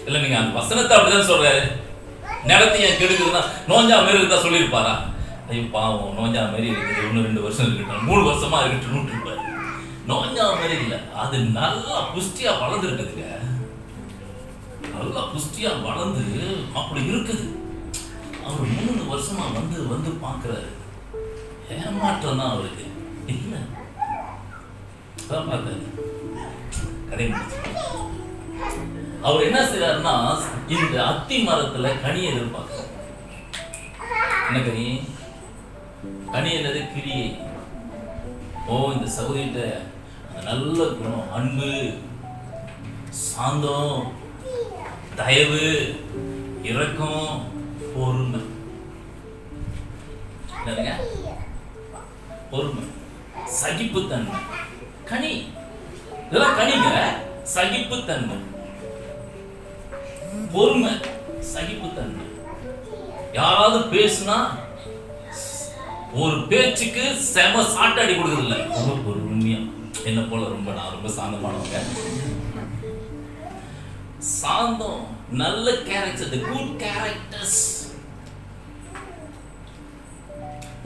இல்ல, நீங்க அந்த வசனத்தை அப்படிதான் சொல்றாரு. நிலத்தை ஏன் கெடுக்குதுன்னா, நோஞ்சா மாரி இருந்தா சொல்லியிருப்பாரா? ஐயோ பாவம், நோஞ்சா மாரி இருக்குது, 1-2 வருஷம் இருக்கட்டும், 3 வருஷமா இருக்கட்டும் இருப்பாரு. நோஞ்சா மாரி இல்ல, அது நல்லா புஷ்டியா வளர்ந்துருக்குதுங்க, நல்லா புஷ்டியா வளர்ந்து அப்படி இருக்குது. அவர் 3 வருஷமா வந்து பாக்குறாரு. ஏமாற்றம் தான் அவருக்கு இல்ல. பார்த்தாரு, கதை முடிச்சு. அவர் என்ன செய்யறாருன்னா, இந்த அத்தி மரத்துல கனியை எதிர்பார்க்க. என்ன கனி? கனி என்னது? கிரியை. இந்த சகோதரிட்ட நல்ல குணம், அன்பு, சாந்தம், தயவு, இரக்கம், பொறுமை. என்னங்க? பொறுமை, சகிப்புத்தன்மை, கனி. இதெல்லாம் கனிங்க. சகிப்புத்தன்மை, பொறுமை, சகிப்புத்தன்மை. யாராவது பேசுனா ஒரு பேச்சுக்கு செம சாட்டாடி கொடுக்கறது இல்லை. ரொம்ப பொறுமையா, என்ன போல நான் ரொம்ப சாந்தமானவங்க. சாந்தம், நல்ல கேரக்டர், குட் கேரக்டர்ஸ்.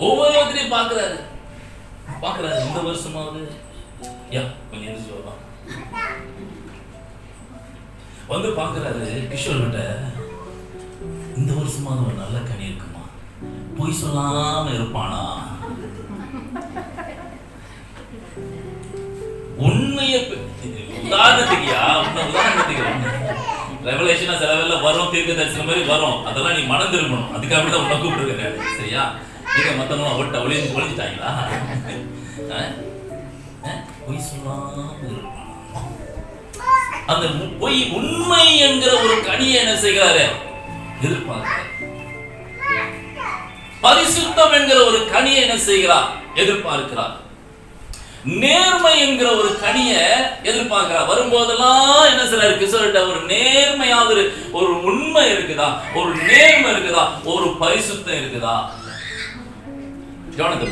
ஒவ்வொருத்தரையும் பாக்குறாரு. இந்த வருஷமாவது கொஞ்சம் எந்திரிச்சு வரலாம் வந்து பாக்குறாரு கிஷோர் கிட்ட. இந்த வருஷமாவது ஒரு நல்ல கனி இருக்குமா, பொய் சொல்லாம இருப்பானா, உண்மையை உதாரணத்துக்கு ரெவலேஷனா சிலவெல்ல வரும், தீர்க்க தரிசனம் மாதிரி வரும். அதெல்லாம் நீ மனம் திரும்பணும். அதுக்காக தான் உன்னை கூப்பிட்டுருக்கேன். சரியா? நீங்க மத்தவங்க அவட்ட ஒளிஞ்சிட்டாங்களா? பொய் சொல்லாம இருப்பான். அந்த பொய் உண்மை என்கிற ஒரு கனியை என்ன செய்கிறாரு? எதிர்பார்க்கிறார். பரிசுத்தம் என்கிற ஒரு கனியை என்ன செய்கிறார்? எதிர்பார்க்கிறார். நேர்மை என்கிற ஒரு கனியை எதிர்பார்க்கிறார். வரும்போதெல்லாம் என்ன செய்றாரு? கிஷோர்ட்ட ஒரு நேர்மையாவது ஒரு உண்மை இருக்குதா, ஒரு நேர்மை இருக்குதா, ஒரு பரிசுத்தம் இருக்குதா? கவனத்தை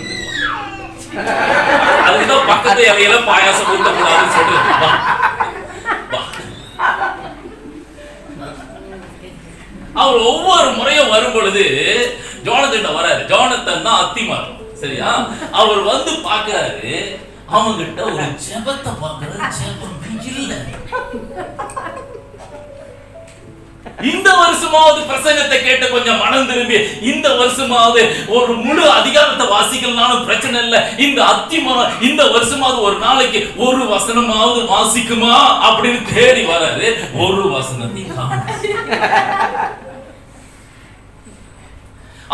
அதுக்குதான் பக்கத்து இலையில பாயாசம் ஊத்தக்கூடாதுன்னு சொல்லிட்டு அவர் ஒவ்வொரு முறையும் வரும் பொழுது ஜோனத்தன் வராரு. ஜோனத்தன் தான் அத்திமரம். சரியா? அவர் வந்து பாக்குறாரு. அவங்கிட்ட ஒரு ஜெபத்தை பாக்குறாரு. ஜெபம் இல்ல. இந்த வருஷமாவது பிரசங்கத்தை கேட்டு கொஞ்சம் மனம் திரும்பி இந்த வருஷமாவது ஒரு முழு அதிகாரத்தை வாசிக்கலனாலும் பிரச்சனை இல்ல, இந்த அத்திமரம் இந்த வருஷமாவது ஒரு நாளைக்கு ஒரு வசனமாவது வாசிக்குமா அப்படின்னு தேடி வராரு. ஒரு வசனத்தை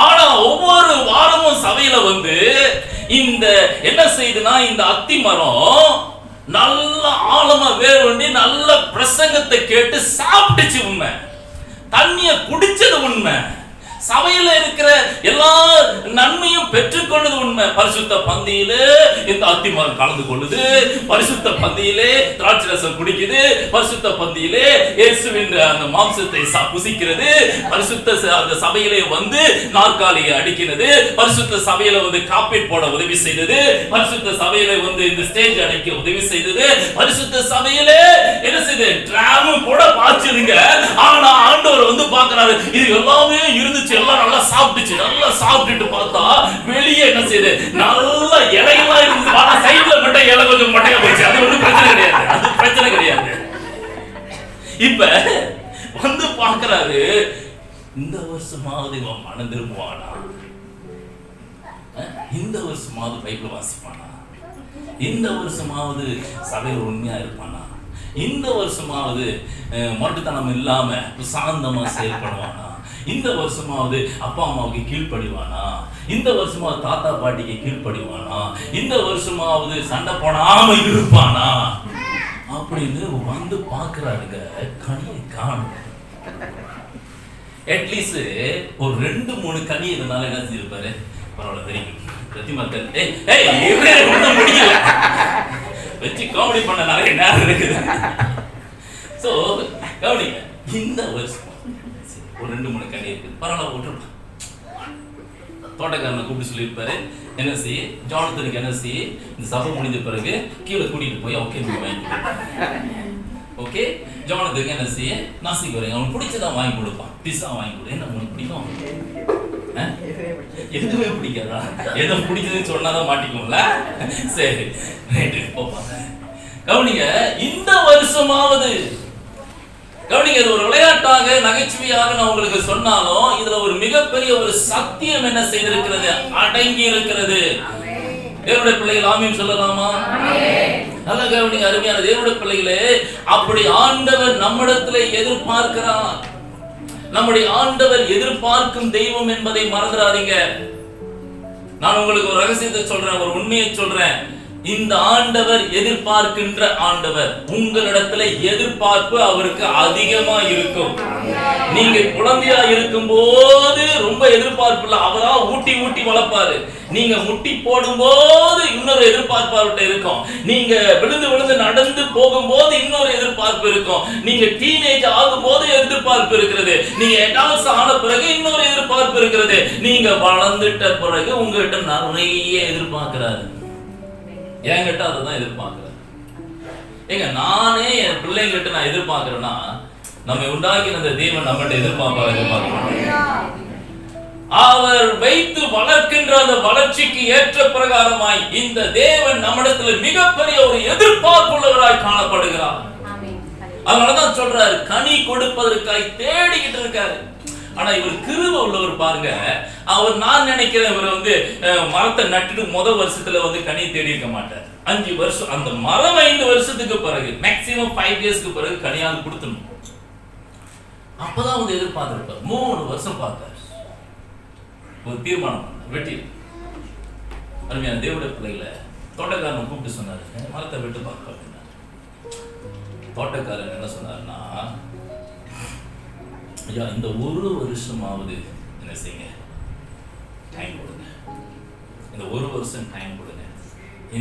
ஆனா ஒவ்வொரு வாரமும் சபையில வந்து இந்த என்ன செய்யுதுன்னா, இந்த அத்திமரம் நல்ல ஆழமா வேறுண்டி நல்ல பிரசங்கத்தை கேட்டு சாப்பிட்டுச்சு. உண்மை. தண்ணிய குடிச்சது உண்மை. சபையில இருக்கிற எல்லா நன்மையும் பெற்றுக்கொண்டது உண்மை. பரிசுத்த பந்தியிலே இந்த அத்திமரம் கலந்து கொள்ளுது. பரிசுத்த பந்தியிலே திராட்சை ரசம் குடிக்குது. பரிசுத்த பந்தியிலே இயேசுவின் அந்த மாம்சத்தை புசிக்கிறது. பரிசுத்த அந்த சபையிலே வந்து நாற்காலியை அடிக்கிறது. பரிசுத்த சபையில வந்து காப்பீட் போட உதவி செய்தது. பரிசுத்த சபையில வந்து இந்த ஸ்டேஜ் அடைக்க உதவி செய்தது. பரிசுத்த சபையிலே என்ன செய்து டிராம் கூட பாய்ச்சதுங்க. ஆனா ஆண்டவர் வந்து பாக்குறாரு, இது எல்லாமே இருந்துச்சு, எல்லாம் நல்லா சாப்பிட்டுச்சு. நல்லா சாப்பிட்டுட்டு பார்த்தா வெளியே என்ன செய்யுது, நல்ல இலையெல்லாம் இருந்து. ஆனா சைடுல மட்டும் இலை கொஞ்சம் மட்டையா போயிடுச்சு. அது ஒன்றும் பிரச்சனை கிடையாது. அது பிரச்சனை கிடையாது. இப்ப வந்து பாக்குறாரு, இந்த வருஷமாவது இவன் மனம் திரும்புவானா, இந்த வருஷமாவது பைபிள் வாசிப்பானா, இந்த வருஷமாவது சபையில் உண்மையா இருப்பானா, இந்த வருஷமாவது மொட்டைத்தனம் இல்லாம சாந்தமா செயல்படுவானா, இந்த வருஷமாவது அப்பா அம்மாவுக்கு கீழ்ப்படிவானா, இந்த வருஷமாவது தாத்தா பாட்டிக்கு கீழ்ப்படிவானா, இந்த வருஷமாவது சண்டை போடாம இருப்பானா அப்படின்னு வந்து பாக்குறாருங்க. கனியை காணும். அட்லீஸ்ட் ஒரு 2-3 கனி இதனால என்ன செஞ்சிருப்பாரு? பரவாயில்ல, தெரியும் பிரதிமக்கள் முடியல வச்சு காமெடி பண்ண நிறைய நேரம் இருக்குது. சோ கவனிங்க, இந்த வருஷம் ஒரு 2-3 கனி இருக்கு, பரவாயில்ல விட்டுருப்பா. தோட்டக்காரனை கூப்பிட்டு சொல்லியிருப்பாரு, என்ன செய்ய ஜானத்தனுக்கு என்ன செய்ய, இந்த சபை முடிஞ்ச பிறகு கீழே கூட்டிட்டு போய் ஓகே வாங்கி ஓகே. ஜானத்துக்கு என்ன செய்ய, நாசிக்கு வரீங்க, அவனுக்கு பிடிச்சதான் வாங்கி கொடுப்பான். பிஸ்ஸா வாங்கி கொடு. என்ன உனக்கு பிடிக்கும்? எதுவுமே பிடிக்காதா? எதை பிடிச்சதுன்னு சொன்னாதான் மாட்டிக்கும்ல. சரி ரைட்டு போப்பாங்க. கவனிங்க, இந்த வருஷமாவது கவனிங்க, இது ஒரு விளையாட்டாக நகைச்சுவையாக நான் உங்களுக்கு சொன்னாலும் இதுல ஒரு மிகப்பெரிய ஒரு சத்தியம் என்ன செய்திருக்கிறது, அடங்கி இருக்கிறது. தேவனுடைய பிள்ளைகள் ஆமீன் சொல்லலாமா? நல்ல கவனிங்க, அருமையான தேவனுடைய பிள்ளைகளே, அப்படி ஆண்டவர் நம்மிடத்துல எதிர்பார்க்கிறார். நம்முடைய ஆண்டவர் எதிர்பார்க்கும் தெய்வம் என்பதை மறந்துடாதீங்க. நான் உங்களுக்கு ஒரு ரகசியத்தை சொல்றேன், ஒரு உண்மையை சொல்றேன். இந்த ஆண்டவர் எதிர்பார்க்கின்ற ஆண்டவர். உங்களிடத்துல எதிர்பார்ப்பு அவருக்கு அதிகமா இருக்கும். நீங்க குழந்தையா இருக்கும் போது ரொம்ப எதிர்பார்ப்பு இல்ல, அவரா ஊட்டி ஊட்டி வளர்ப்பாரு. நீங்க முட்டி போடும் போது இன்னொரு எதிர்பார்ப்பு அவர்கிட்ட இருக்கும். நீங்க விழுந்து விழுந்து நடந்து போகும்போது இன்னொரு எதிர்பார்ப்பு இருக்கும். நீங்க டீனேஜ் ஆகும் போது எதிர்பார்ப்பு இருக்கிறது. நீங்க அடல்ட்ஸ் ஆன பிறகு இன்னொரு எதிர்பார்ப்பு இருக்கிறது. நீங்க வளர்ந்துட்ட பிறகு உங்ககிட்ட நிறைய எதிர்பார்க்கிறாரு. என்கிட்ட அதுதான் எதிர்பார்க்கிறேன். ஏங்க நானே என் பிள்ளைங்கிட்ட நான் எதிர்பார்க்கிறேன்னா, நம்ம உண்டாக்கின அந்த தேவன் நம்மகிட்ட எதிர்பார்க்க அவர் வைத்து வளர்க்கின்ற அந்த வளர்ச்சிக்கு ஏற்ற பிரகாரமாய் இந்த தேவன் நம்மிடத்துல மிகப்பெரிய ஒரு எதிர்பார்ப்புள்ளவராய் காணப்படுகிறார். அதனாலதான் சொல்றாரு, கனி கொடுப்பதற்காய் தேடிக்கிட்டு இருக்காரு. ஆனா இவர் கிருபை உள்ளவர் பாருங்க. நான் நினைக்கிறேன் இவர் மரத்தை நட்டுட்டு முதல் வருஷத்துல கனி தேடி இருக்க மாட்டார். 5 வருஷம், அந்த மரம் 5 வருஷத்துக்கு பிறகு, மேக்சிமம் 5 இயர்ஸ்க்கு பிறகு கனியாவது கொடுத்துணும். அப்பதான் எதிர்பார்த்திருப்பார். 3 வருஷம் பார்த்தார். ஒரு தீர்மானம் வெட்டி. அருமையான தேவனுடைய பிள்ளைகளை தோட்டக்காரன் கூப்பிட்டு சொன்னாரு, மரத்தை வெட்டு பார்க்க அப்படின்னா. தோட்டக்காரன் என்ன சொன்னாருன்னா, ஐயா இந்த 1 வருஷமாவது என்ன செய்யுங்க, டைம் கொடுங்க. இந்த 1 வருஷம் டைம் கொடுங்க.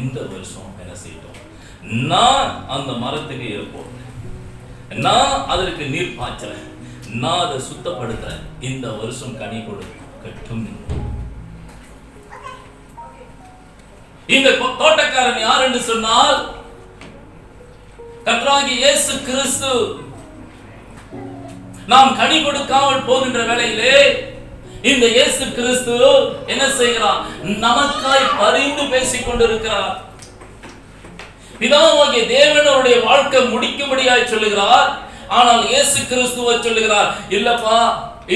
இந்த வருஷம் என்ன செய்யட்டும், நான் அந்த மரத்துக்கு இருப்போம், நான் அதற்கு நீர் பாய்ச்சறேன், நான் அதை சுத்தப்படுத்துறேன். இந்த வருஷம் கனி கொடுக்கட்டும். இந்த தோட்டக்காரன் யார் என்று சொன்னால் கர்த்தராகிய இயேசு கிறிஸ்து. நாம் கனி கொடுக்காமல் போகின்ற வேளையிலே இந்த இயேசு கிறிஸ்து என்ன செய்கிறார்? நமக்காய் பரிந்து பேசிக் கொண்டிருக்கிறார். பிதாவாகிய தேவன் அவருடைய வாழ்க்கை முடிக்கும்படியாய் சொல்லுகிறார். ஆனால் இயேசு கிறிஸ்துவை சொல்லுகிறார், இல்லப்பா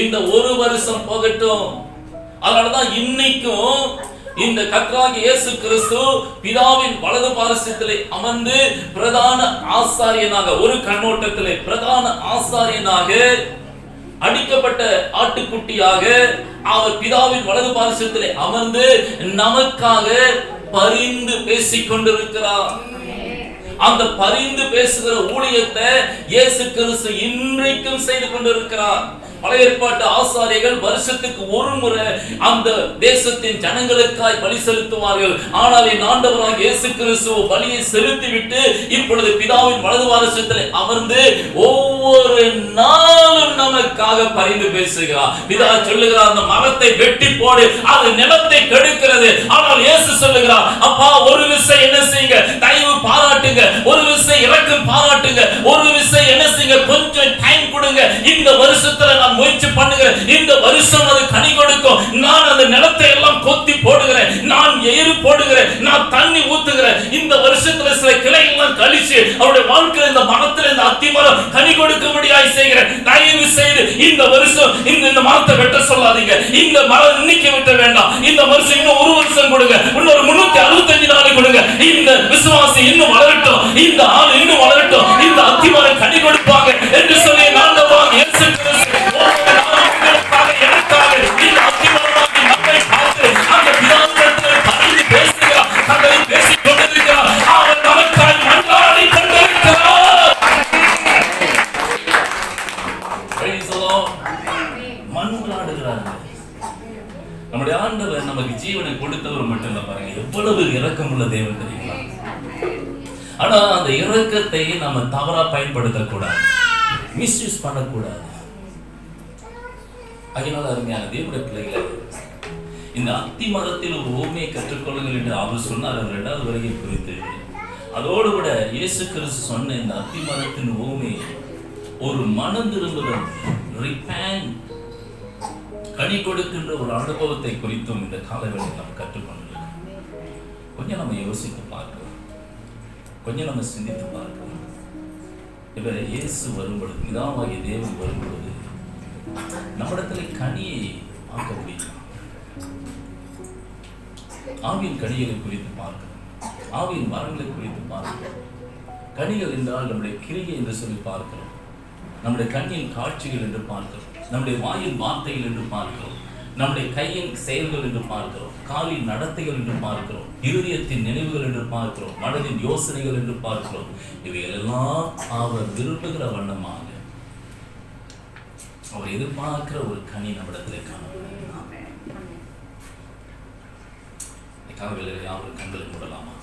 இந்த 1 வருஷம் போகட்டும். அதனாலதான் இன்னைக்கும் இந்த கர்த்தராகிய இயேசு கிறிஸ்து பிதாவின் வலது பாரசத்திலே அமர்ந்து பிரதான ஆசாரியனாக, ஒரு கண்ணோட்டத்திலே பிரதான ஆசாரியனாக, அடிக்கப்பட்ட ஆட்டுக்குட்டியாக அவர் பிதாவின் வலது பாரசத்திலே அமர்ந்து நமக்காக பரிந்து பேசிக் கொண்டிருக்கிறார். அந்த பரிந்து பேசுகிற ஊழியத்தை இயேசு கிறிஸ்து இன்றைக்கும் செய்து கொண்டிருக்கிறார். பழைய ஏற்பாட்டு ஆசாரியர்கள் வருஷத்துக்கு ஒரு முறை அந்த தேசத்தின் ஜனங்களுக்காய் பலி செலுத்துவார்கள். ஆனால் என் ஆண்டவராகிய இயேசு கிறிஸ்து பலியை செலுத்திவிட்டு இப்பொழுது பிதாவின் வலது பாரசத்திலே அமர்ந்து ஒவ்வொரு நாளும் நமக்காக பரிந்து பேசுகிறார். பிதா சொல்லுகிறார், அந்த மரத்தை வெட்டி போடு, அது நிலத்தை கெடுக்கிறது. ஆனால் இயேசு சொல்லுகிறார், அப்பா ஒரு விசை என்ன செய்யுங்க, தயவு பாராட்டுங்க, ஒரு விசை இரக்கம் பாராட்டுங்க, ஒரு விசை என்ன செய்யுங்க, கொஞ்சம் டைம் கொடுங்க. இந்த வருஷத்துல நான் முயற்சி பண்ணுகிறேன், இந்த வருஷம் அது கனி கொடுக்கும். நான் அந்த நிலத்தை எல்லாம் கொத்தி போடுகிறேன், நான் எரு போடுகிறேன், நான் தண்ணி ஊத்துகிறேன். இந்த வருஷத்துல சில கிளைகள் எல்லாம் கழிச்சு அவருடைய வாழ்க்கையில இந்த மரத்துல இந்த அத்தி மரம் கனி கொடுக்கும்படியாய் செய்கிறேன். தயவு செய்து இந்த வருஷம் இந்த மரத்தை வெட்ட சொல்லாதீங்க. இந்த மரம் இன்னைக்கு வெட்ட வேண்டாம். இந்த வருஷம் இன்னும் 1 வருஷம் கொடுங்க, இன்னொரு 365 நாள் கொடுங்க. இந்த விசுவாசி இன்னும் வளரட்டும், இந்த ஆள் இன்னும் வளரட்டும், இந்த அத்தி மரம் கனி கொடுப்பாங்க என்று சொல்லி ஆண்டவராகிய இயேசு கிறிஸ்து நம்முடைய ஆண்டவர் நமக்கு ஜீவனை கொடுத்தவர் மட்டும் இல்ல, பாருங்க எவ்வளவு இரக்கமுள்ள தேவன் தெரியுமா. ஆனா அந்த இரக்கத்தை நம்ம தவறா பயன்படுத்தக்கூடாது, மிஸ்யூஸ் பண்ணக்கூடாது. அதனால அருமையான தேவனுடைய பிள்ளைகளை, இந்த அத்தி மரத்தில் ஒரு ஓமையை கற்றுக்கொள்ளுங்கள் என்று அவர் சொன்னார் 2வது வரையை குறித்து. அதோடு கூட இயேசு கிறிஸ்து சொன்ன இந்த அத்தி மரத்தின் ஓமை ஒரு மனம் திரும்புதல், ரிப்பென்ட், கனி கொடுக்கின்ற ஒரு அனுபவத்தை குறித்தும் இந்த காலவெளியில் நாம் கற்றுக்கொண்டிருக்கோம். கொஞ்சம் நம்ம யோசித்து பார்க்கிறோம், கொஞ்சம் நம்ம சிந்தித்து பார்க்கிறோம். இப்ப இயேசு வரும்பொழுது, பிதாவாகிய தேவன் வரும்பொழுது நம்மிடத்துல கனியை பார்க்க முடியும். ஆவியின் கனிகளை குறித்து பார்க்கிறோம், ஆவியின் மரங்களை குறித்து பார்க்கிறோம். கனிகள் என்றால் நம்முடைய கிரியை என்று சொல்லி பார்க்கிறோம், நம்முடைய கண்ணின் காட்சிகள் என்று பார்க்கிறோம், நம்முடைய வாயின் வார்த்தைகள் என்று பார்க்கிறோம். நம்முடைய கையின் செயல்கள் என்று பார்க்கிறோம், காலின் நடத்தைகள் என்று பார்க்கிறோம், இருதயத்தின் நினைவுகள் என்று பார்க்கிறோம், மனதின் யோசனைகள் என்று பார்க்கிறோம். இவைகளெல்லாம் அவர் விரும்புகிற வண்ணமாக அவர் எதிர்பார்க்கிற ஒரு கனி நம்மிடத்திலே காணப்படும். கனவுகளில் யாரும் கண்களை மூடலாமா?